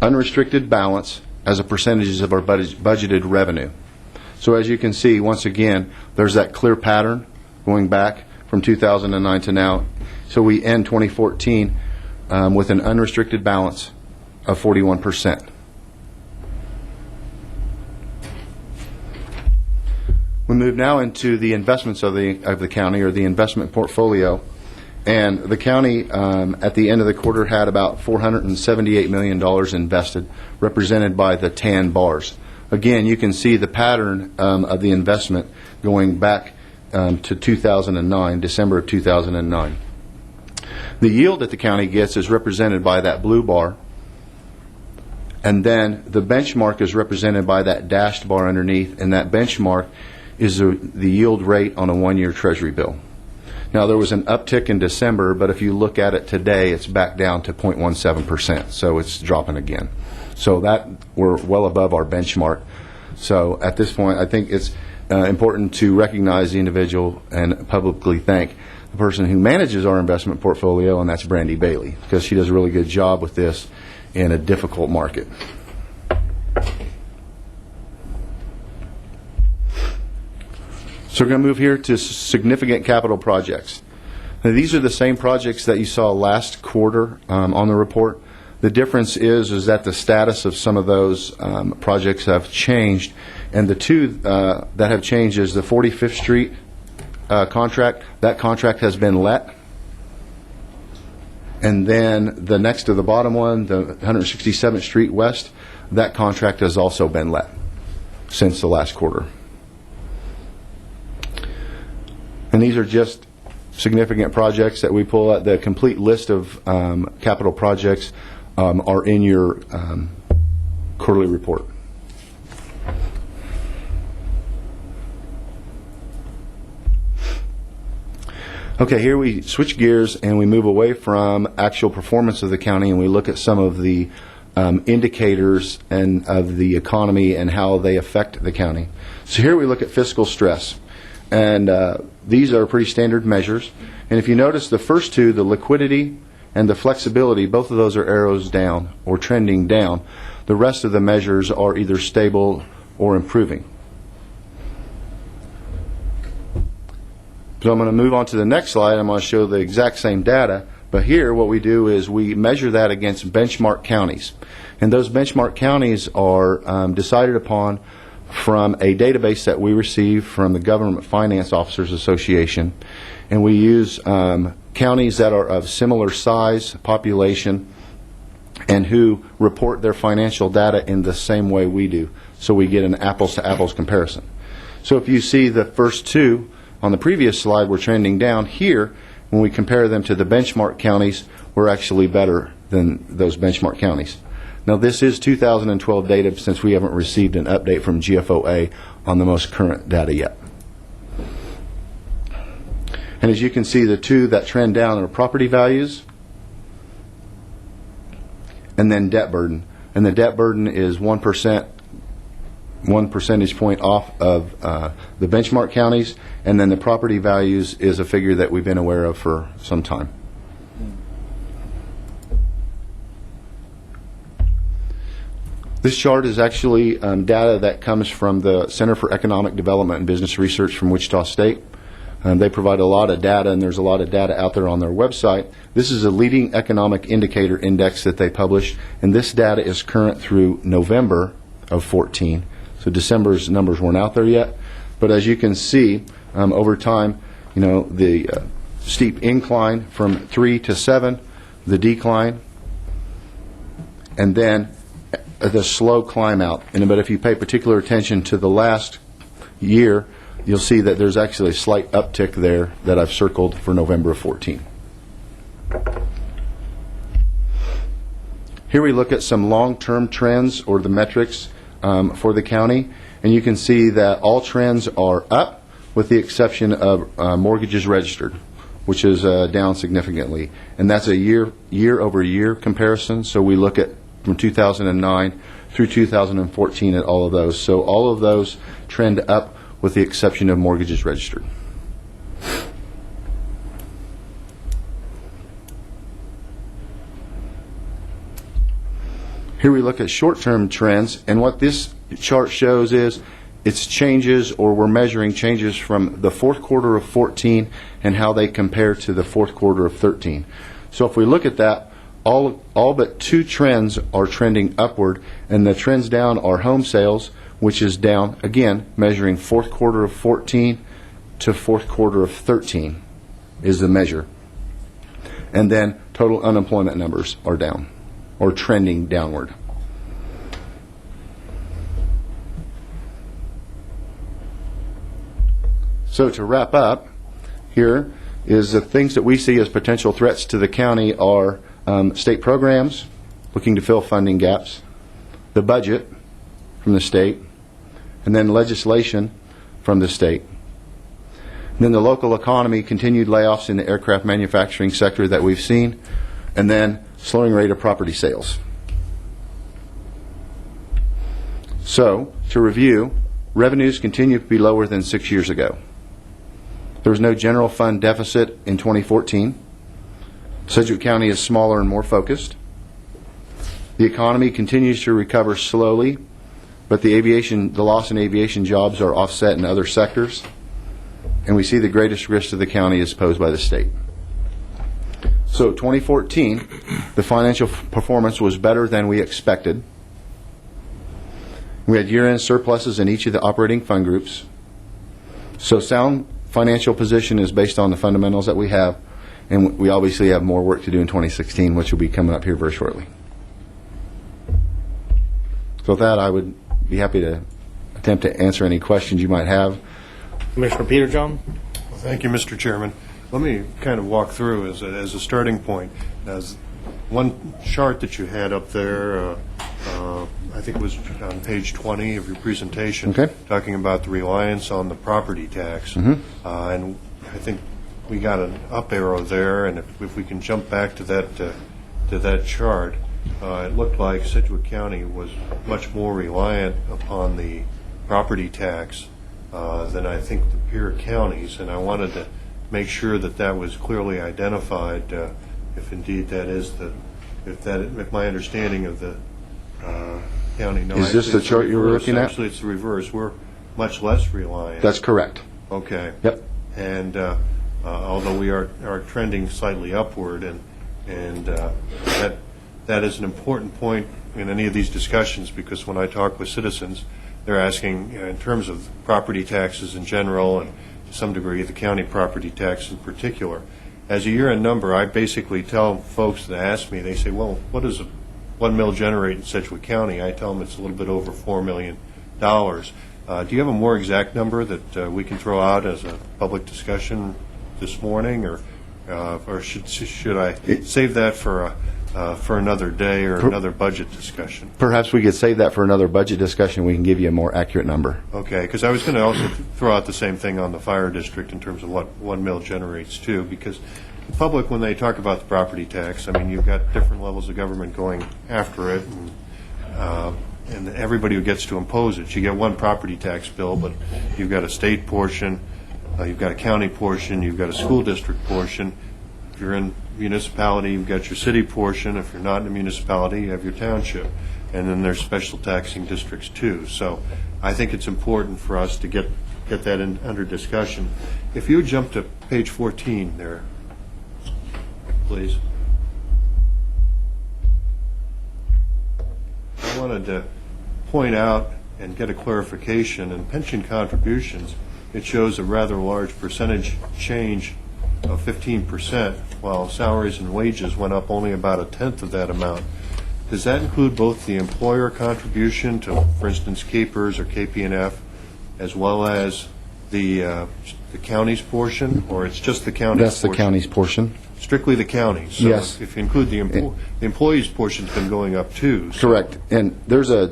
unrestricted balance as a percentage of our budgeted revenue. So as you can see, once again, there's that clear pattern going back from 2009 to now. So we end 2014 with an unrestricted balance of 41%. We move now into the investments of the county, or the investment portfolio. And the county, at the end of the quarter, had about $478 million invested, represented by the tan bars. Again, you can see the pattern of the investment going back to 2009, December of 2009. The yield that the county gets is represented by that blue bar, and then the benchmark is represented by that dashed bar underneath, and that benchmark is the yield rate on a one-year Treasury bill. Now, there was an uptick in December, but if you look at it today, it's back down to 0.17%, so it's dropping again. So that we're well above our benchmark. So at this point, I think it's important to recognize the individual and publicly thank the person who manages our investment portfolio, and that's Brandy Bailey, because she does a really good job with this in a difficult market. So we're going to move here to significant capital projects. Now, these are the same projects that you saw last quarter on the report. The difference is that the status of some of those projects have changed, and the two that have changed is the 45th Street contract. That contract has been let. And then the next to the bottom one, the 167th Street West, that contract has also been let since the last quarter. And these are just significant projects that we pull out. The complete list of capital projects are in your quarterly report. Okay, here we switch gears and we move away from actual performance of the county, and we look at some of the indicators and of the economy and how they affect the county. So here we look at fiscal stress, and these are pretty standard measures. And if you notice the first two, the liquidity and the flexibility, both of those are arrows down or trending down. The rest of the measures are either stable or improving. So I'm going to move on to the next slide. I'm going to show the exact same data, but here what we do is we measure that against benchmark counties. And those benchmark counties are decided upon from a database that we receive from the Government Finance Officers Association. And we use counties that are of similar size, population, and who report their financial data in the same way we do. So we get an apples-to-apples comparison. So if you see the first two on the previous slide, we're trending down. Here, when we compare them to the benchmark counties, we're actually better than those benchmark counties. Now, this is 2012 data since we haven't received an update from GFOA on the most current data yet. And as you can see, the two that trend down are property values and then debt burden. And the debt burden is 1%, 1 percentage point off of the benchmark counties, and then the property values is a figure that we've been aware of for some time. This chart is actually data that comes from the Center for Economic Development and Business Research from Wichita State. They provide a lot of data, and there's a lot of data out there on their website. This is a leading economic indicator index that they publish, and this data is current through November of 14. So December's numbers weren't out there yet. But as you can see, over time, you know, the steep incline from 3 to 7, the decline, and then the slow climb out. But if you pay particular attention to the last year, you'll see that there's actually a slight uptick there that I've circled for November of 14. Here we look at some long-term trends or the metrics for the county, and you can see that all trends are up with the exception of mortgages registered, which is down significantly. And that's a year-over-year comparison, so we look at from 2009 through 2014 at all of those. So all of those trend up with the exception of mortgages registered. Here we look at short-term trends, and what this chart shows is it's changes, or we're measuring changes from the fourth quarter of 14 and how they compare to the fourth quarter of 13. So if we look at that, all but two trends are trending upward, and the trends down are home sales, which is down, again, measuring fourth quarter of 14 to fourth quarter of 13 is the measure. And then total unemployment numbers are down, or trending downward. So to wrap up, here is the things that we see as potential threats to the county are state programs looking to fill funding gaps, the budget from the state, and then legislation from from the state. Then the local economy, continued layoffs in the aircraft manufacturing sector that we've seen, and then slowing rate of property sales. So, to review, revenues continue to be lower than 6 years ago. There was no general fund deficit in 2014. Sedgwick County is smaller and more focused. The economy continues to recover slowly, but the loss in aviation jobs are offset in other sectors. And we see the greatest risk to the county is posed by the state. So 2014, the financial performance was better than we expected. We had year-end surpluses in each of the operating fund groups. So sound financial position is based on the fundamentals that we have, and we obviously have more work to do in 2016, which will be coming up here very shortly. So with that, I would be happy to attempt to answer any questions you might have. Commissioner Peterjohn? Thank you, Mr. Chairman. Let me kind of walk through as a starting point. As one chart that you had up there, I think it was on page 20 of your presentation, talking about the reliance on the property tax. And I think we got an up arrow there, and if we can jump back to that chart, it looked like Sedgwick County was much more reliant upon the property tax than I think the peer counties, and I wanted to make sure that that was clearly identified, if indeed that is if my understanding of the county. No, is this the chart you were looking at? Actually, it's the reverse. We're much less reliant. That's correct. Okay. Yep. And although we are trending slightly upward, and that is an important point in any of these discussions, because when I talk with citizens, they're asking in terms of property taxes in general, and to some degree the county property tax in particular. As a year-end number, I basically tell folks that ask me, they say, well, what does 1 mil generate in Sedgwick County? I tell them it's a little bit over $4 million. Do you have a more exact number that we can throw out as a public discussion this morning, or should I save that for another day or another budget discussion? Perhaps we could save that for another budget discussion. We can give you a more accurate number. Okay, because I was going to also throw out the same thing on the fire district in terms of what 1 mil generates too, because the public, when they talk about the property tax, I mean, you've got different levels of government going after it, and everybody who gets to impose it. You get one property tax bill, but you've got a state portion, you've got a county portion, you've got a school district portion. If you're in municipality, you've got your city portion. If you're not in a municipality, you have your township. And then there's special taxing districts too. So I think it's important for us to get that under discussion. If you would jump to page 14 there, please. I wanted to point out and get a clarification. In pension contributions, it shows a rather large percentage change of 15%, while salaries and wages went up only about a tenth of that amount. Does that include both the employer contribution to, for instance, KPERS or KPNF, as well as the county's portion, or it's just the county's portion? That's the county's portion. Strictly the county's. So yes. If you include the employee's portion's been going up too. So. Correct. And there's the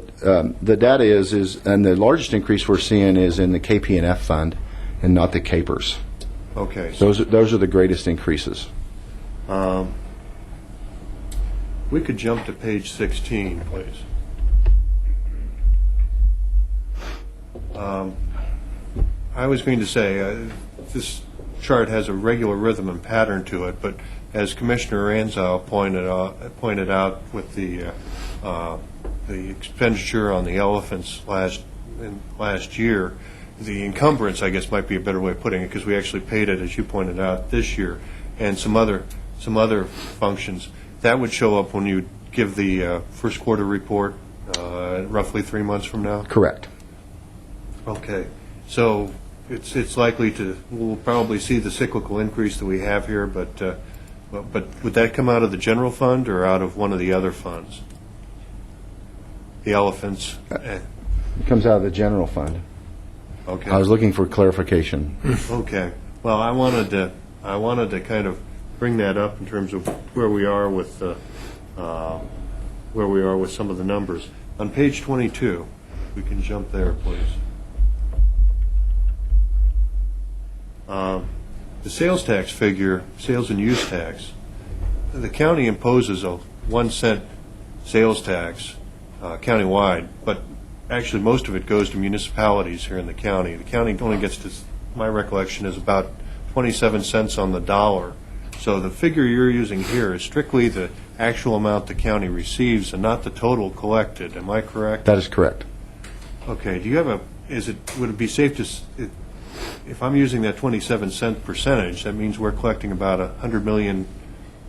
data is, and the largest increase we're seeing is in the KPNF fund and not the KPERS. Okay. Those are the greatest increases. We could jump to page 16, please. I was going to say this chart has a regular rhythm and pattern to it, but as Commissioner Anzau pointed out with the expenditure on the elephants last year, the encumbrance, I guess, might be a better way of putting it, because we actually paid it, as you pointed out, this year, and some other functions. That would show up when you give the first quarter report, roughly 3 months from now? Correct. Okay. So it's likely we'll probably see the cyclical increase that we have here, but would that come out of the general fund or out of one of the other funds? The elephants? It comes out of the general fund. Okay. I was looking for clarification. Okay. Well, I wanted to kind of bring that up in terms of where we are with some of the numbers. On page 22, we can jump there, please. The sales tax figure, sales and use tax, the county imposes a 1 cent sales tax countywide, but actually most of it goes to municipalities here in the county. The county only gets to, my recollection, is about 27 cents on the dollar. So the figure you're using here is strictly the actual amount the county receives and not the total collected. Am I correct? That is correct. Okay. Do you have would it be safe to, if I'm using that 27-cent percentage, that means we're collecting about $100 million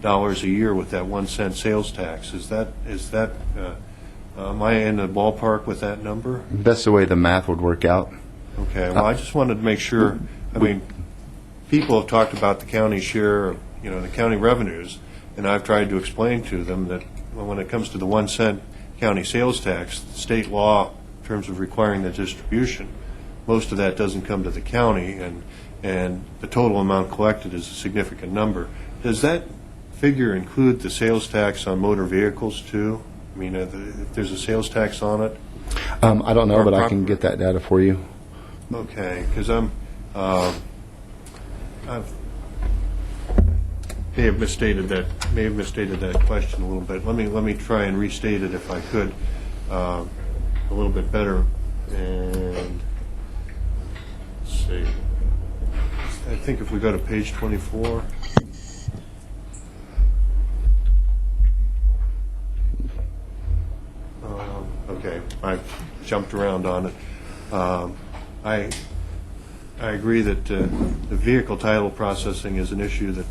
a year with that 1 cent sales tax. Is that am I in the ballpark with that number? That's the way the math would work out. Okay. Well, I just wanted to make sure. I mean, people have talked about the county share, the county revenues, and I've tried to explain to them that when it comes to the 1 cent county sales tax, state law in terms of requiring the distribution, most of that doesn't come to the county, and the total amount collected is a significant number. Does that figure include the sales tax on motor vehicles too? I mean, if there's a sales tax on it? I don't know, but I can get that data for you. Okay, because I may have misstated that question a little bit. Let me try and restate it if I could a little bit better. And let's see. I think if we go to page 24. Okay, I jumped around on it. I agree that the vehicle title processing is an issue that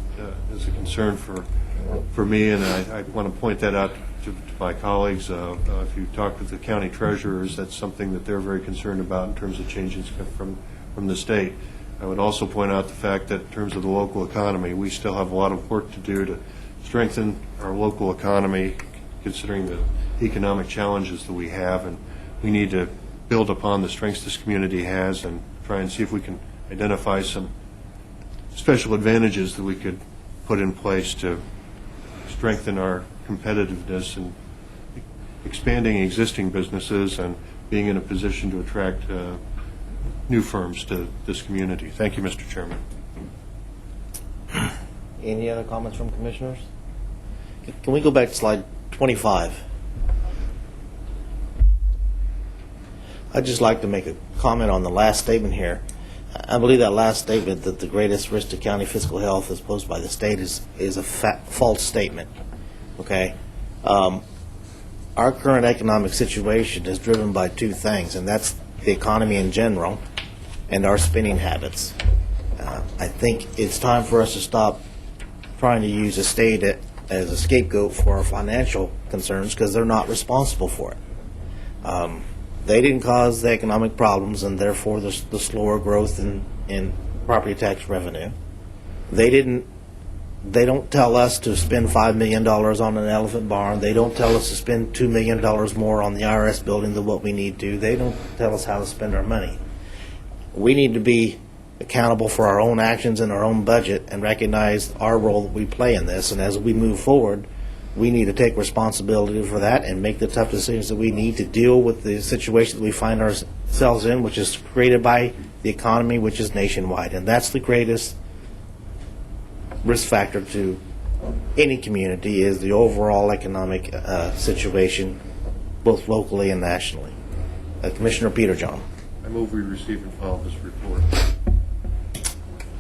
is a concern for me, and I want to point that out to my colleagues. If you talk with the county treasurers, that's something that they're very concerned about in terms of changes from the state. I would also point out the fact that in terms of the local economy, we still have a lot of work to do to strengthen our local economy, considering the economic challenges that we have, and we need to build upon the strengths this community has and try and see if we can identify some special advantages that we could put in place to strengthen our competitiveness and expanding existing businesses and being in a position to attract new firms to this community. Thank you, Mr. Chairman. Any other comments from commissioners? Can we go back to slide 25? I'd just like to make a comment on the last statement here. I believe that last statement, that the greatest risk to county fiscal health is posed by the state, is a false statement. Okay? Our current economic situation is driven by two things, and that's the economy in general and our spending habits. I think it's time for us to stop trying to use the state as a scapegoat for our financial concerns, because they're not responsible for it. They didn't cause the economic problems, and therefore the slower growth in property tax revenue. They don't tell us to spend $5 million on an elephant barn. They don't tell us to spend $2 million more on the IRS building than what we need to. They don't tell us how to spend our money. We need to be accountable for our own actions and our own budget and recognize our role that we play in this. And as we move forward, we need to take responsibility for that and make the tough decisions that we need to deal with the situation that we find ourselves in, which is created by the economy, which is nationwide. And that's the greatest risk factor to any community, is the overall economic situation, both locally and nationally. Commissioner Peterjohn. I move we receive and file this report.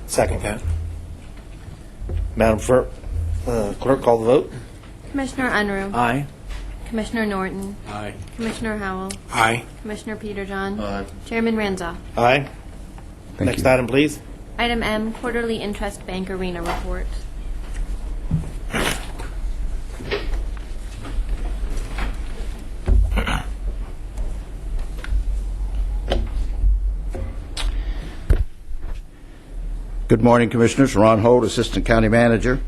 Second. Okay. Madam Clerk, call the vote. Commissioner Unruh. Aye. Commissioner Norton. Aye. Commissioner Howell. Aye. Commissioner Peterjohn. Aye. Chairman Renza. Aye. Next item, please. Item M, Quarterly Interest Bank Arena Report. Good morning, Commissioners. Ron Holt, Assistant County Manager.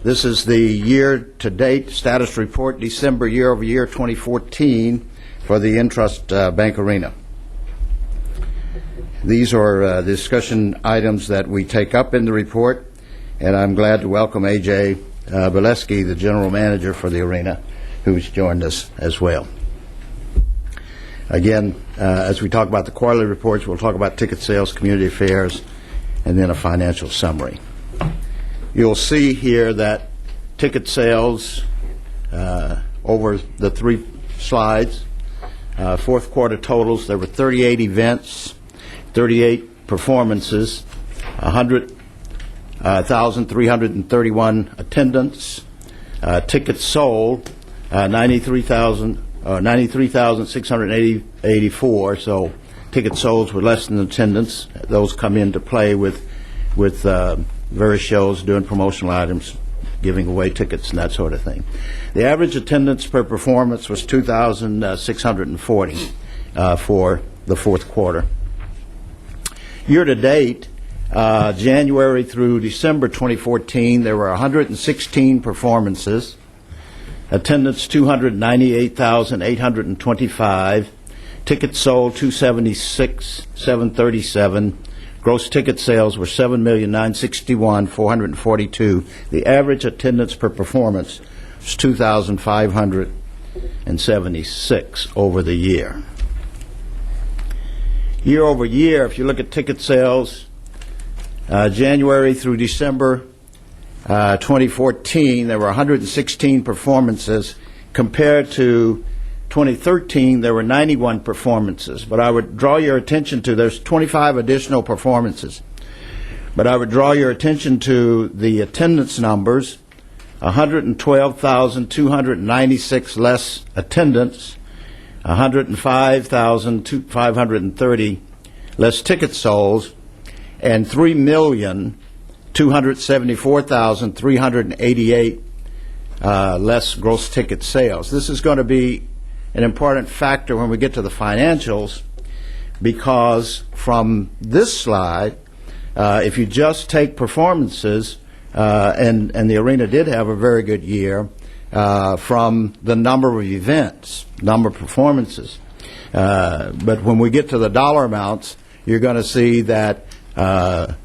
This is the year-to-date status report, December year-over-year 2014, for the Intrust Bank Arena. These are discussion items that we take up in the report, and I'm glad to welcome A.J. Bileski, the General Manager for the arena, who's joined us as well. Again, as we talk about the quarterly reports, we'll talk about ticket sales, community affairs, and then a financial summary. You'll see here that ticket sales over the 3 slides, fourth quarter totals, there were 38 events, 38 performances, 100,331 attendance, tickets sold, 93,684. So ticket sold were less than attendance. Those come into play with various shows doing promotional items, giving away tickets and that sort of thing. The average attendance per performance was 2,640 for the fourth quarter. Year to date, January through December 2014, there were 116 performances. Attendance 298,825. Tickets sold 276,737. Gross ticket sales were 7,961,442. The average attendance per performance was 2,576 over the year. Year over year, if you look at ticket sales, January through December 2014, there were 116 performances. Compared to 2013, there were 91 performances. But I would draw your attention to, there's 25 additional performances. But I would draw your attention to the attendance numbers, 112,296 less attendance, 105,530 less ticket sold, and 3,274,388 less gross ticket sales. This is going to be an important factor when we get to the financials, because from this slide, if you just take performances, and the arena did have a very good year, from the number of events, number of performances. But when we get to the dollar amounts, you're going to see that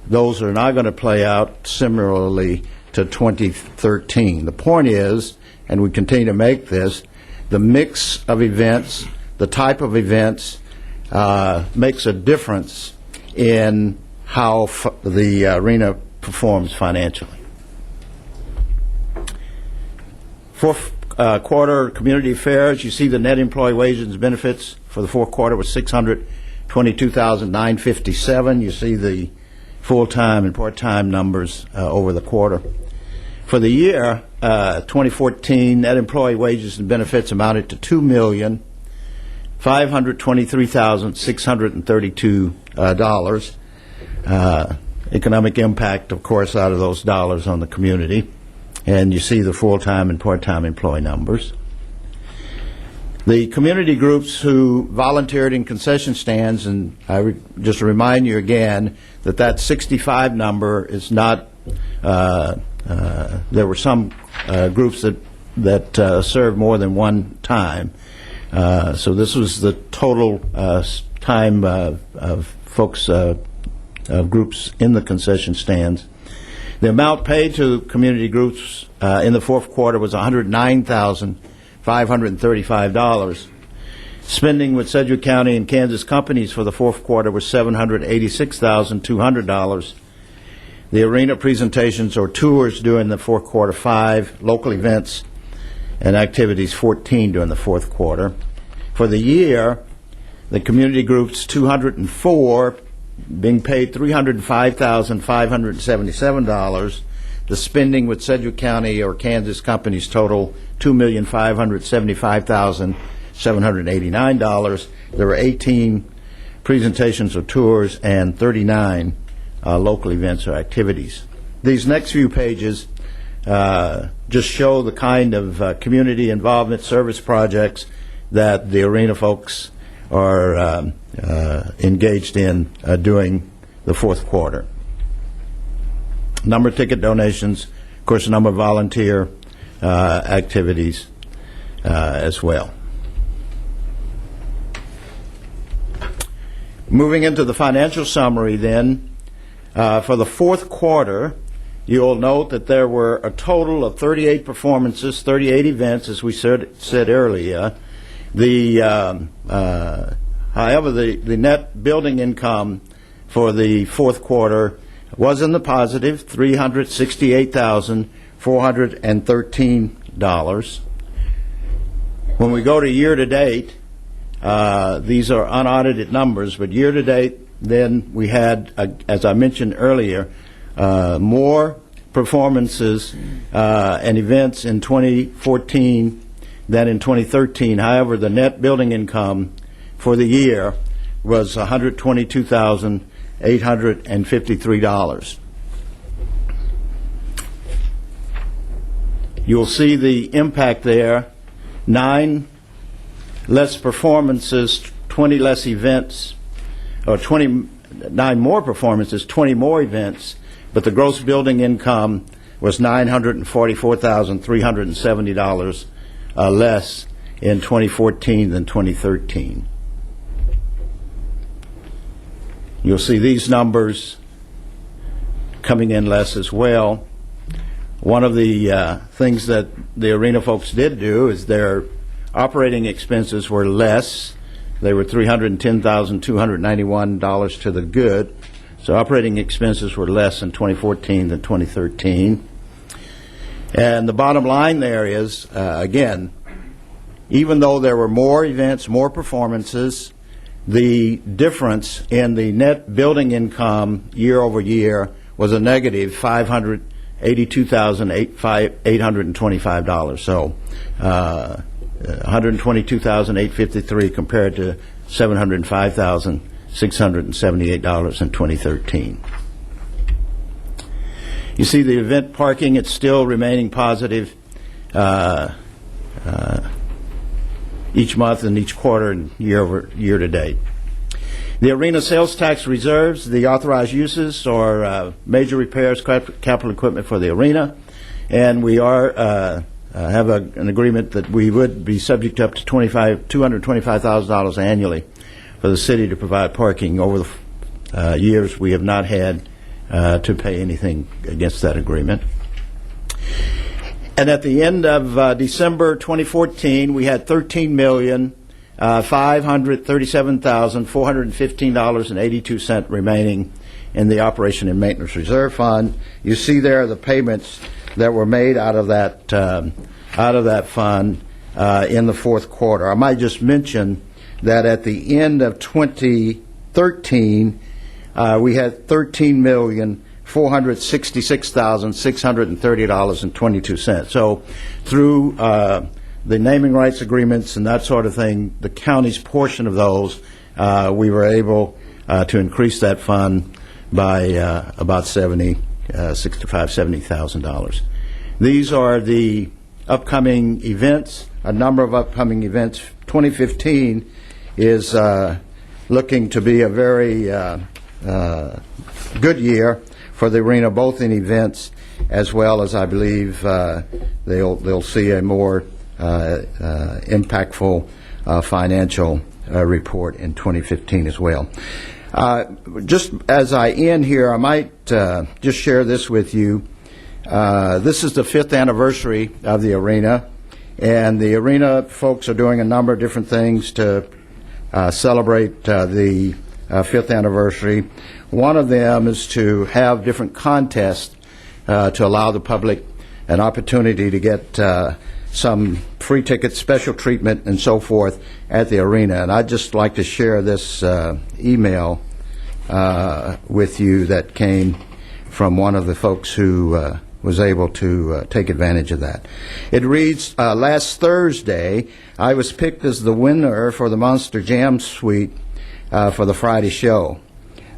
those are not going to play out similarly to 2013. The point is, and we continue to make this, the mix of events, the type of events, makes a difference in how the arena performs financially. Fourth quarter community affairs, you see the net employee wages and benefits for the fourth quarter was $622,957. You see the full-time and part-time numbers over the quarter. For the year, 2014, net employee wages and benefits amounted to $2,523,632. Economic impact, of course, out of those dollars on the community. And you see the full-time and part-time employee numbers. The community groups who volunteered in concession stands, and I just remind you again that that 65 number is not, there were some groups that served more than one time. So this was the total time of folks, groups in the concession stands. The amount paid to community groups in the fourth quarter was $109,535. Spending with Sedgwick County and Kansas companies for the fourth quarter was $786,200. The arena presentations or tours during the fourth quarter, 5. Local events and activities, 14 during the fourth quarter. For the year, the community groups, 204, being paid $305,577. The spending with Sedgwick County or Kansas companies total $2,575,789. There were 18 presentations or tours and 39 local events or activities. These next few pages just show the kind of community involvement service projects that the arena folks are engaged in doing the fourth quarter. Number of ticket donations, of course, a number of volunteer activities as well. Moving into the financial summary then, for the fourth quarter, you'll note that there were a total of 38 performances, 38 events, as we said earlier. However, the net building income for the fourth quarter was in the positive, $368,413. When we go to year-to-date, these are unaudited numbers, but year-to-date, then we had, as I mentioned earlier, more performances and events in 2014 than in 2013. However, the net building income for the year was $122,853. You'll see the impact there. 9 less performances, 20 less events, or 29 more performances, 20 more events, but the gross building income was $944,370 less in 2014 than 2013. You'll see these numbers coming in less as well. One of the things that the arena folks did do is their operating expenses were less. They were $310,291 to the good. So operating expenses were less in 2014 than 2013. And the bottom line there is, again, even though there were more events, more performances, the difference in the net building income year over year was a negative $582,825. So $122,853 compared to $705,678 in 2013. You see the event parking, it's still remaining positive each month and each quarter and year to date. The arena sales tax reserves, the authorized uses are major repairs, capital equipment for the arena, and we are have an agreement that we would be subject to up to $225,000 annually for the city to provide parking. Over the years, we have not had to pay anything against that agreement. And at the end of December 2014, we had $13,537,415.82 remaining in the Operation and Maintenance Reserve Fund. You see there the payments that were made out of that fund in the fourth quarter. I might just mention that at the end of 2013, we had $13,466,630.22. So through the naming rights agreements and that sort of thing, the county's portion of those, we were able to increase that fund by about $70,000. These are the upcoming events, a number of upcoming events. 2015 is looking to be a very good year for the arena, both in events as well as I believe they'll see a more impactful financial report in 2015 as well. Just as I end here, I might just share this with you. This is the 5th anniversary of the arena, and the arena folks are doing a number of different things to celebrate the 5th anniversary. One of them is to have different contests to allow the public an opportunity to get some free tickets, special treatment, and so forth at the arena. And I'd just like to share this email with you that came from one of the folks who was able to take advantage of that. It reads, last Thursday, I was picked as the winner for the Monster Jam Suite for the Friday show.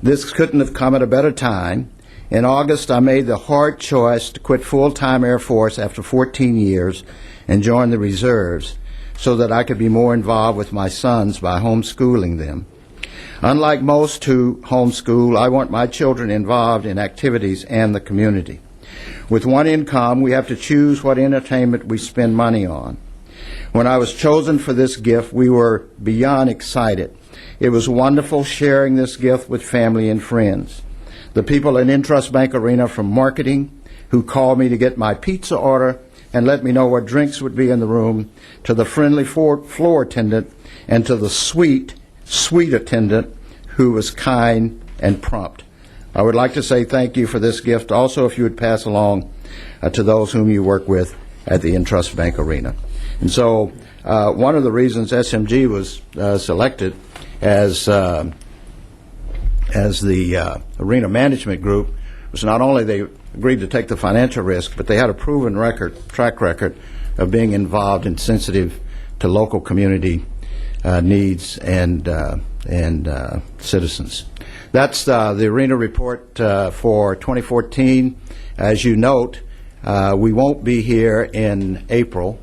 This couldn't have come at a better time. In August, I made the hard choice to quit full-time Air Force after 14 years and join the reserves so that I could be more involved with my sons by homeschooling them. Unlike most who homeschool, I want my children involved in activities and the community. With one income, we have to choose what entertainment we spend money on. When I was chosen for this gift, we were beyond excited. It was wonderful sharing this gift with family and friends. The people at Intrust Bank Arena from marketing who called me to get my pizza order and let me know what drinks would be in the room, to the friendly floor attendant, and to the sweet attendant who was kind and prompt. I would like to say thank you for this gift. Also, if you would pass along to those whom you work with at the Entrust Bank Arena. And so one of the reasons SMG was selected as the arena management group was not only they agreed to take the financial risk, but they had a proven track record of being involved and sensitive to local community needs and citizens. That's the arena report for 2014. As you note, we won't be here in April.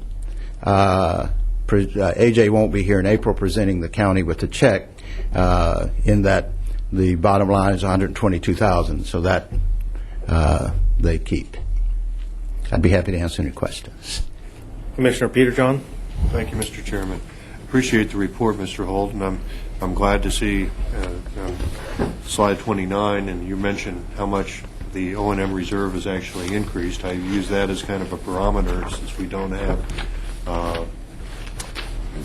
AJ won't be here in April presenting the county with the check, in that the bottom line is $122,000, so that they keep. I'd be happy to answer any questions. Commissioner Peter John. Thank you, Mr. Chairman. Appreciate the report, Mr. Holt, and I'm glad to see slide 29, and you mentioned how much the O&M reserve has actually increased. I use that as kind of a barometer since we don't have,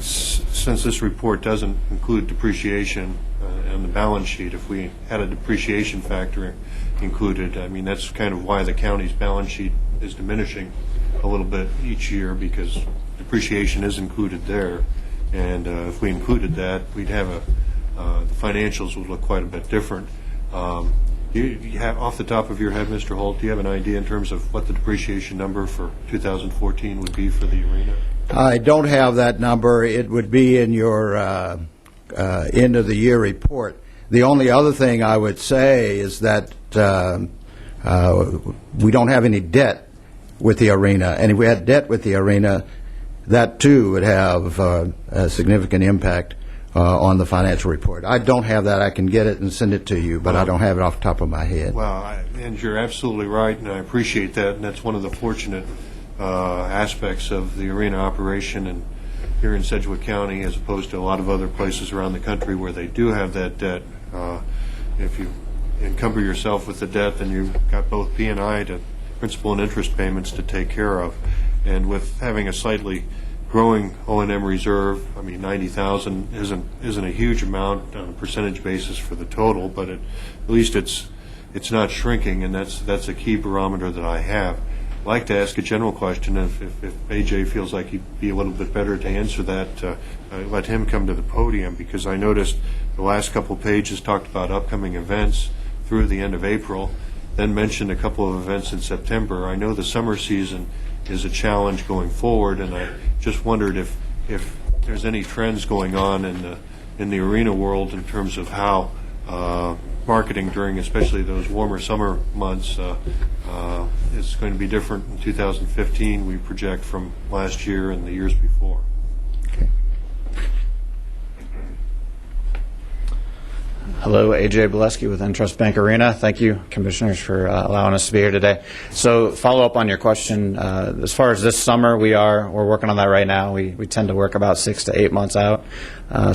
since this report doesn't include depreciation on the balance sheet. If we had a depreciation factor included, I mean, that's kind of why the county's balance sheet is diminishing a little bit each year, because depreciation is included there. And if we included that, we'd have the financials would look quite a bit different. You have, off the top of your head, Mr. Holt, do you have an idea in terms of what the depreciation number for 2014 would be for the arena? I don't have that number. It would be in your end of the year report. The only other thing I would say is that we don't have any debt with the arena, and if we had debt with the arena, that too would have a significant impact on the financial report. I don't have that. I can get it and send it to you, but I don't have it off the top of my head. Well, and you're absolutely right, and I appreciate that, and that's one of the fortunate aspects of the arena operation and here in Sedgwick County, as opposed to a lot of other places around the country where they do have that debt. If you encumber yourself with the debt, then you've got both P&I, to principal and interest payments, to take care of. And with having a slightly growing O&M reserve, I mean, $90,000 isn't a huge amount on a percentage basis for the total, but at least it's not shrinking, and that's a key barometer that I have. I'd like to ask a general question. If AJ feels like he'd be a little bit better to answer that, let him come to the podium, because I noticed the last couple of pages talked about upcoming events through the end of April, then mentioned a couple of events in September. I know the summer season is a challenge going forward, and I just wondered if there's any trends going on in the arena world in terms of how marketing during especially those warmer summer months is going to be different in 2015, we project, from last year and the years before. Hello, AJ Bileski with Entrust Bank Arena. Thank you, Commissioners, for allowing us to be here today. So, follow up on your question. As far as this summer, we're working on that right now. We tend to work about 6 to 8 months out.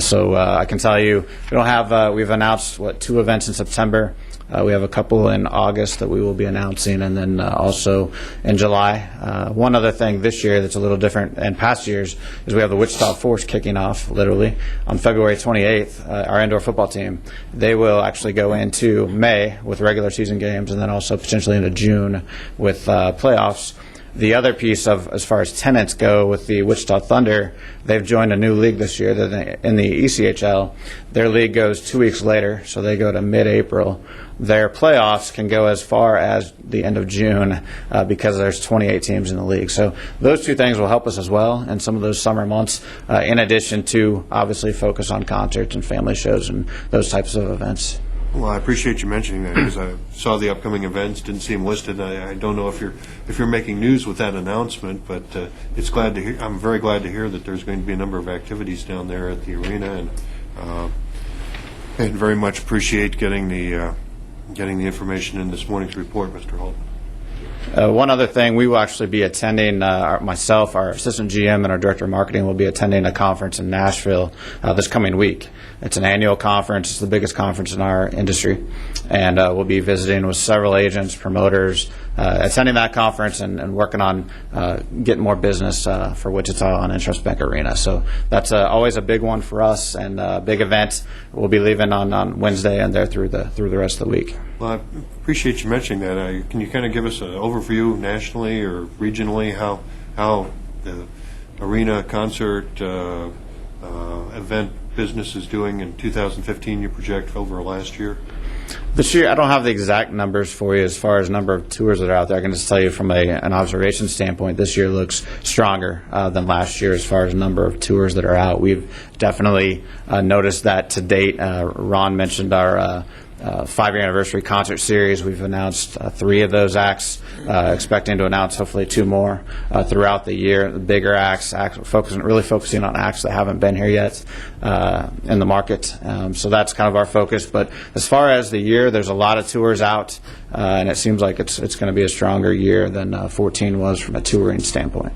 So I can tell you, we've announced 2 events in September. We have a couple in August that we will be announcing, and then also in July. One other thing this year that's a little different than past years is we have the Wichita Force kicking off, literally, on February 28th, our indoor football team. They will actually go into May with regular season games, and then also potentially into June with playoffs. The other piece of, as far as tenants go, with the Wichita Thunder, they've joined a new league this year. They're in the ECHL. Their league goes 2 weeks later, so they go to mid-April. Their playoffs can go as far as the end of June because there's 28 teams in the league. So those 2 things will help us as well in some of those summer months, in addition to obviously focus on concerts and family shows and those types of events. Well, I appreciate you mentioning that, because I saw the upcoming events, didn't see them listed. I don't know if you're making news with that announcement, but it's glad to hear. I'm very glad to hear that there's going to be a number of activities down there at the arena, and very much appreciate getting the information in this morning's report, Mr. Holt. One other thing, we will actually be attending, myself, our assistant GM, and our director of marketing will be attending a conference in Nashville this coming week. It's an annual conference. It's the biggest conference in our industry. And we'll be visiting with several agents, promoters, attending that conference and working on getting more business for Wichita on Intrust Bank Arena. So that's always a big one for us and a big event. We'll be leaving on Wednesday and there through the rest of the week. Well, I appreciate you mentioning that. Can you kind of give us an overview nationally or regionally how the arena concert event business is doing in 2015 you project over last year? This year, I don't have the exact numbers for you as far as number of tours that are out there. I can just tell you from an observation standpoint, this year looks stronger than last year as far as number of tours that are out. We've definitely noticed that to date. Ron mentioned our 5-year anniversary concert series. We've announced 3 of those acts, expecting to announce hopefully 2 more throughout the year. The bigger acts really focusing on acts that haven't been here yet in the market. So that's kind of our focus. But as far as the year, there's a lot of tours out, and it seems like it's going to be a stronger year than 14 was from a touring standpoint.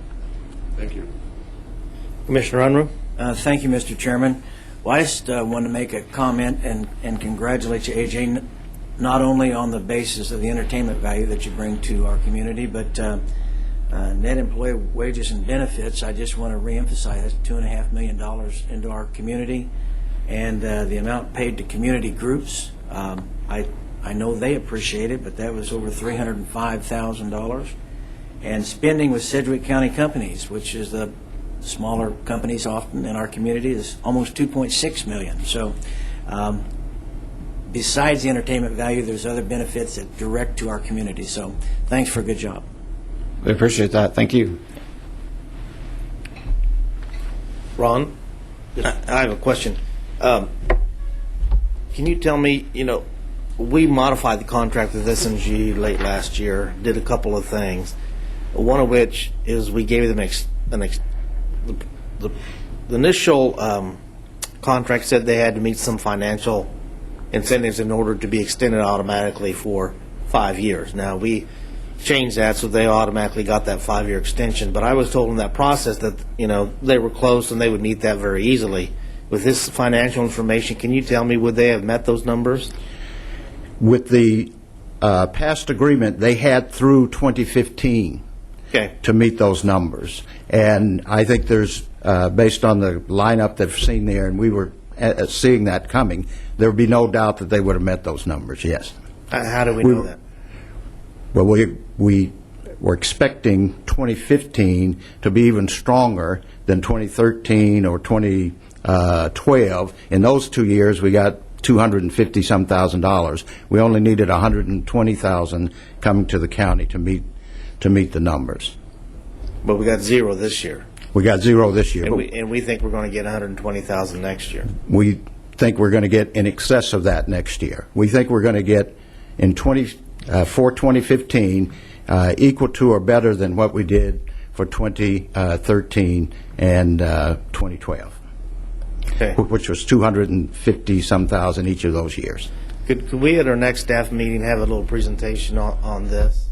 Thank you. Commissioner Unruh? Thank you, Mr. Chairman. Well, I just want to make a comment and congratulate you, AJ, not only on the basis of the entertainment value that you bring to our community, but net employee wages and benefits. I just want to reemphasize that's $2.5 million into our community, and the amount paid to community groups. I know they appreciate it, but that was over $305,000. And spending with Sedgwick County companies, which is the smaller companies often in our community, is almost $2.6 million. So besides the entertainment value, there's other benefits that direct to our community. So thanks for a good job. We appreciate that. Thank you. Ron, I have a question. Can you tell me, we modified the contract with SMG late last year, did a couple of things, one of which is we gave them the initial contract said they had to meet some financial incentives in order to be extended automatically for 5 years. Now, we changed that so they automatically got that 5-year extension, but I was told in that process that, they were close and they would meet that very easily. With this financial information, can you tell me, would they have met those numbers? With the past agreement, they had through 2015 to meet those numbers. And I think there's, based on the lineup they've seen there, and we were seeing that coming, there would be no doubt that they would have met those numbers, yes. How do we know that? Well, we were expecting 2015 to be even stronger than 2013 or 2012. In those 2 years, we got $250-some thousand. We only needed $120,000 coming to the county to meet the numbers. But we got 0 this year. We got 0 this year. And we think we're going to get $120,000 next year. We think we're going to get in excess of that next year. We think we're going to get for 2015 equal to or better than what we did for 2013 and 2012. Which was $250-some thousand each of those years. Could we at our next staff meeting have a little presentation on this?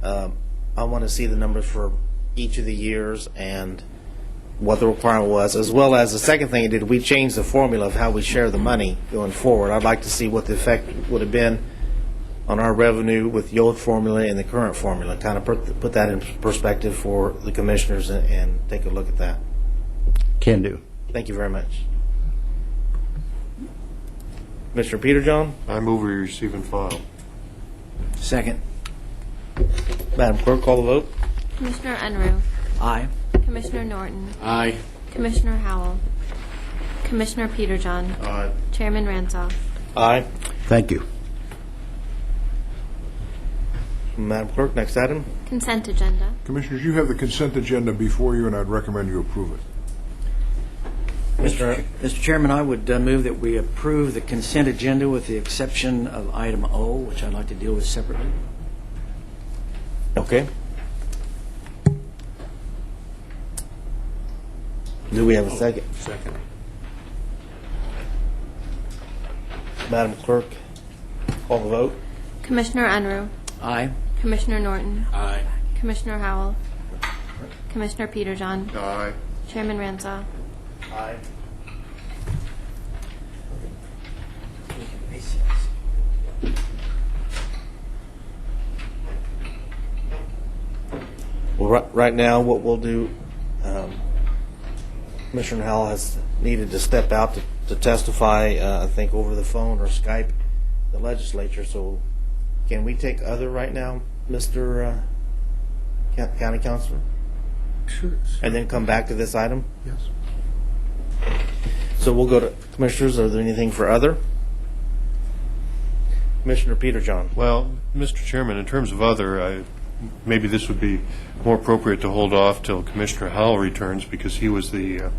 I want to see the numbers for each of the years and what the requirement was, as well as the second thing, did we change the formula of how we share the money going forward? I'd like to see what the effect would have been on our revenue with the old formula and the current formula, kind of put that in perspective for the commissioners and take a look at that. Can do. Thank you very much. Mr. Peterjohn? I move we receive and file. Second. Madam Clerk, call the vote. Commissioner Unruh. Aye. Commissioner Norton. Aye. Commissioner Howell. Commissioner Peterjohn. Aye. Chairman Ranzoff. Aye. Thank you. Madam Clerk, next item. Consent agenda. Commissioners, you have the consent agenda before you, and I'd recommend you approve it. Mr. Chairman, I would move that we approve the consent agenda with the exception of item O, which I'd like to deal with separately. Okay. Do we have a second? Second. Madam Clerk, call the vote. Commissioner Unruh. Aye. Commissioner Norton. Aye. Commissioner Howell. Commissioner Peterjohn. Aye. Chairman Ranzoff. Aye. right now, what we'll do, Commissioner Howell has needed to step out to testify, I think, over the phone or Skype, the legislature. So can we take other right now, Mr. County Councilor? Sure. And then come back to this item? Yes. So we'll go to Commissioners. Are there anything for other? Commissioner Peter John. Well, Mr. Chairman, in terms of other, maybe this would be more appropriate to hold off till Commissioner Howell returns, because he was the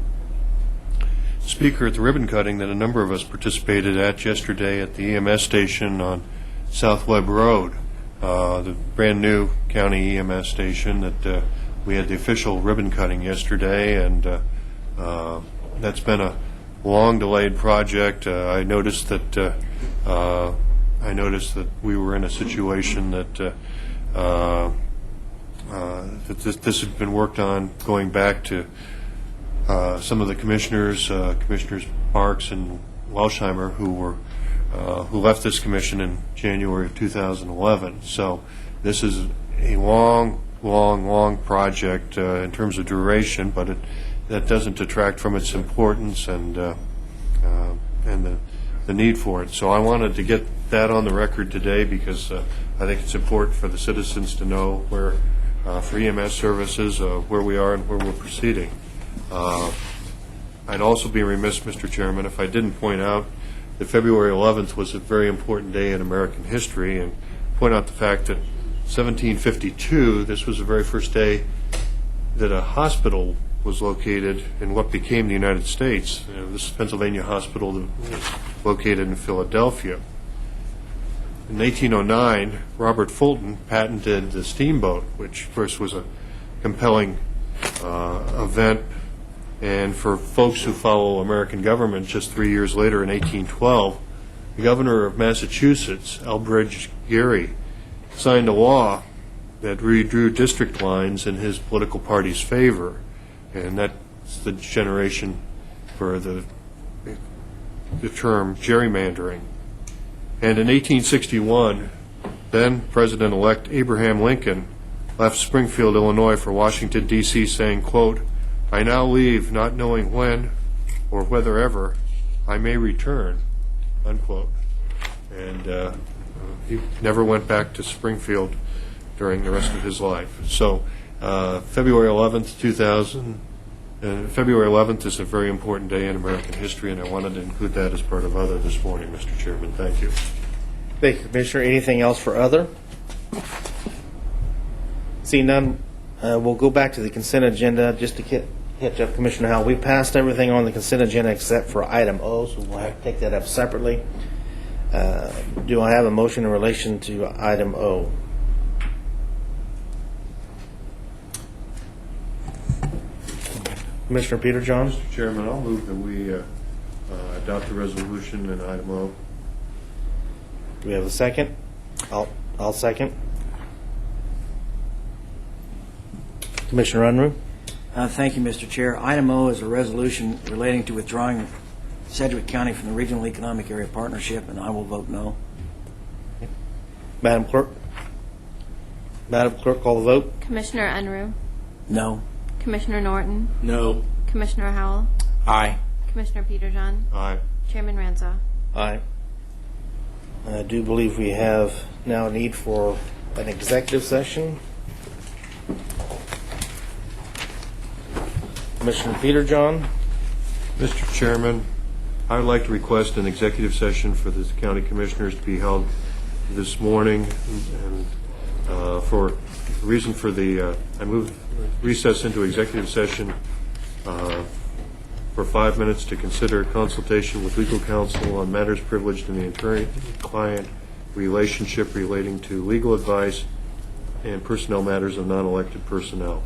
speaker at the ribbon cutting that a number of us participated at yesterday at the EMS station on South Webb Road, the brand new county EMS station that we had the official ribbon cutting yesterday, and that's been a long delayed project. I noticed that we were in a situation that this had been worked on going back to some of the commissioners, Commissioners Marks and Welshheimer, who left this commission in January of 2011. So this is a long project in terms of duration, but that doesn't detract from its importance and the need for it. So I wanted to get that on the record today, because I think it's important for the citizens to know where, for EMS services, where we are and where we're proceeding. I'd also be remiss, Mr. Chairman, if I didn't point out that February 11th was a very important day in American history, and point out the fact that 1752, this was the very first day that a hospital was located in what became the United States. This is Pennsylvania Hospital that was located in Philadelphia. In 1809, Robert Fulton patented the steamboat, which, of course, was a compelling event. And for folks who follow American government, just 3 years later, in 1812, the governor of Massachusetts, Elbridge Gerry, signed a law that redrew district lines in his political party's favor. And that's the generation for the term gerrymandering. And in 1861, then President-elect Abraham Lincoln left Springfield, Illinois for Washington, D.C., saying, quote, "I now leave not knowing when or whether ever I may return," unquote. And he never went back to Springfield during the rest of his life. So February 11th, February 11th is a very important day in American history, and I wanted to include that as part of other this morning, Mr. Chairman. Thank you. Thank you, Commissioner. Anything else for other? Seeing none, we'll go back to the consent agenda just to catch up, Commissioner Howell. We passed everything on the consent agenda except for item O, so we'll have to take that up separately. Do I have a motion in relation to item O? Commissioner Peter John? Mr. Chairman, I'll move that we adopt the resolution in item O. Do we have a second? I'll second. Commissioner Unruh? Thank you, Mr. Chair. Item O is a resolution relating to withdrawing Sedgwick County from the Regional Economic Area Partnership, and I will vote no. Madam Clerk? Madam Clerk, call the vote. Commissioner Unruh. No. Commissioner Norton. No. Commissioner Howell. Aye. Commissioner Peterjohn. Aye. Chairman Ranzau. Aye. I do believe we have now a need for an executive session. Commissioner Peterjohn? Mr. Chairman, I would like to request an executive session for the county commissioners to be held this morning, and for the reason for the I move recess into executive session for 5 minutes to consider consultation with legal counsel on matters privileged in the attorney-client relationship relating to legal advice and personnel matters of non-elected personnel.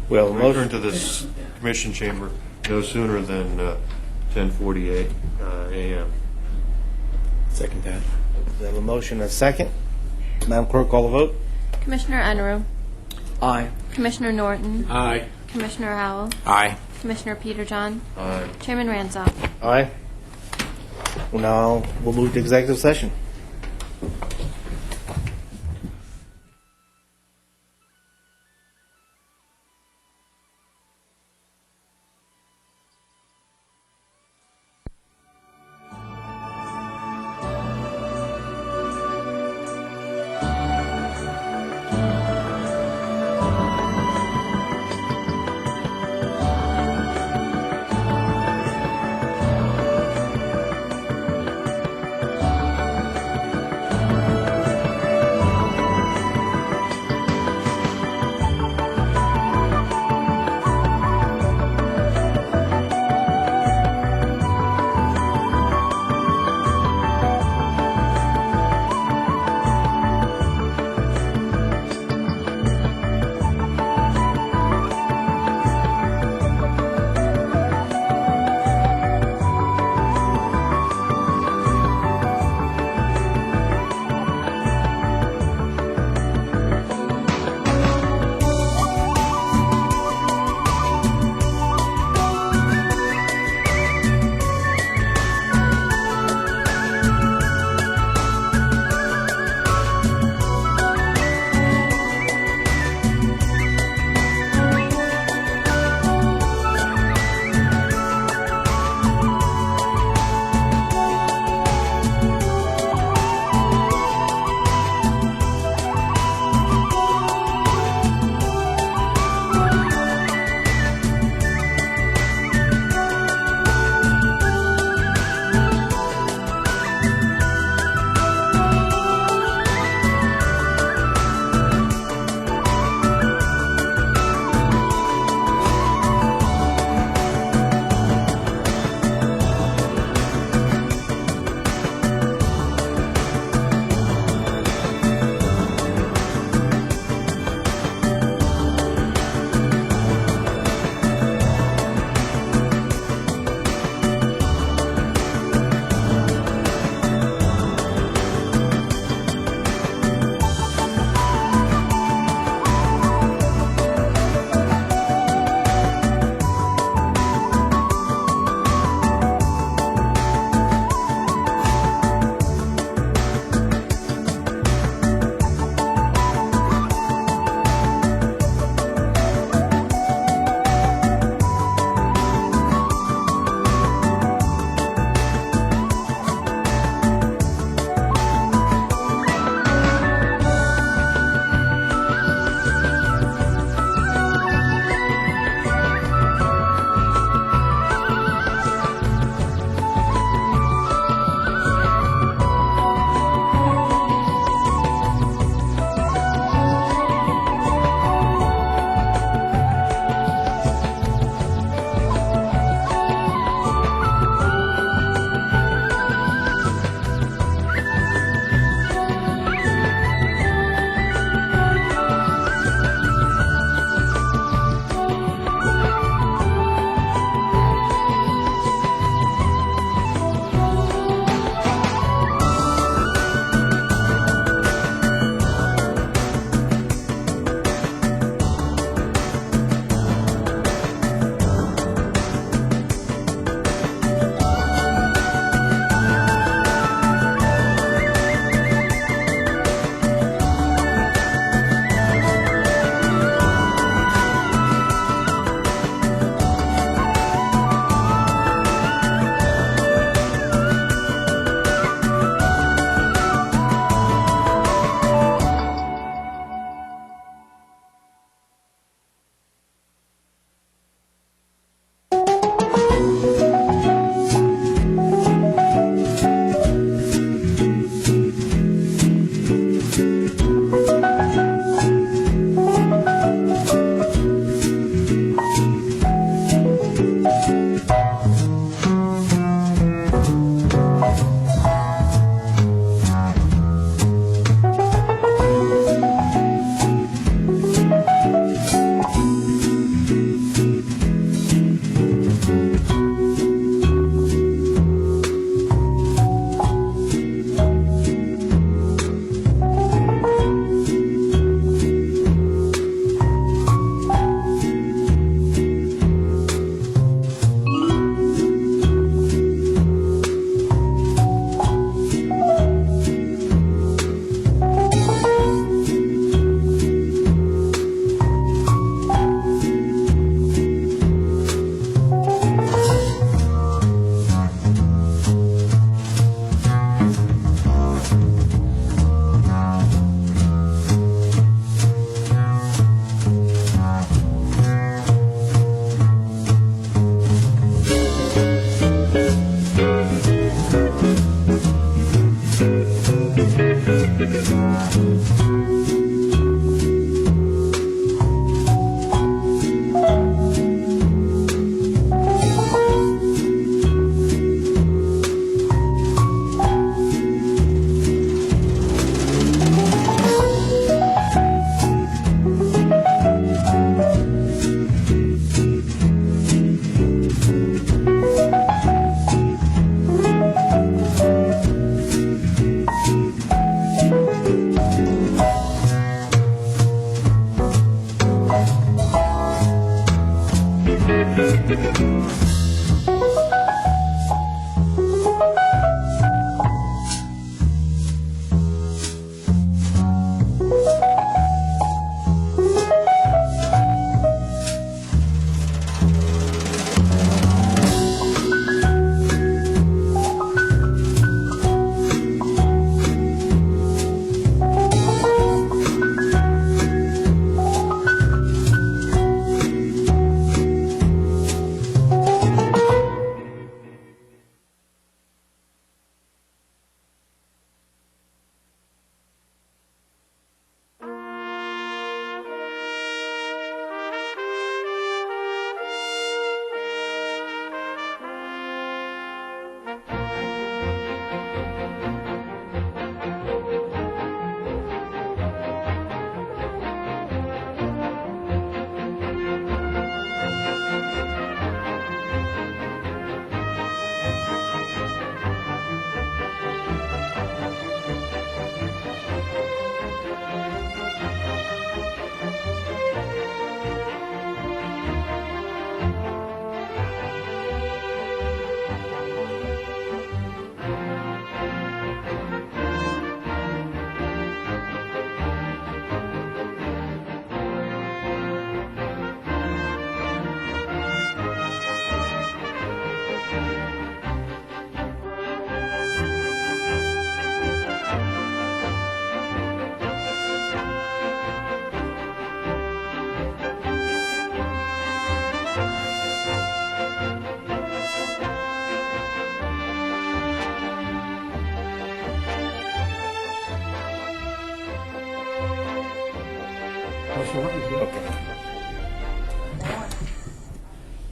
Well, return to this commission chamber no sooner than 10:48 a.m. Second that. We have a motion and a second. Madam Clerk, call the vote. Commissioner Unruh. Aye. Commissioner Norton. Aye. Commissioner Howell. Aye. Commissioner Peterjohn. Aye. Chairman Ranzau. Aye. Well, now we'll move to executive session.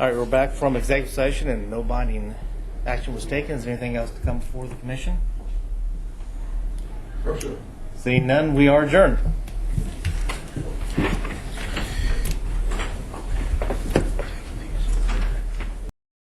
All right, we're back from executive session and no binding action was taken. Is there anything else to come before the commission? Seeing none, we are adjourned.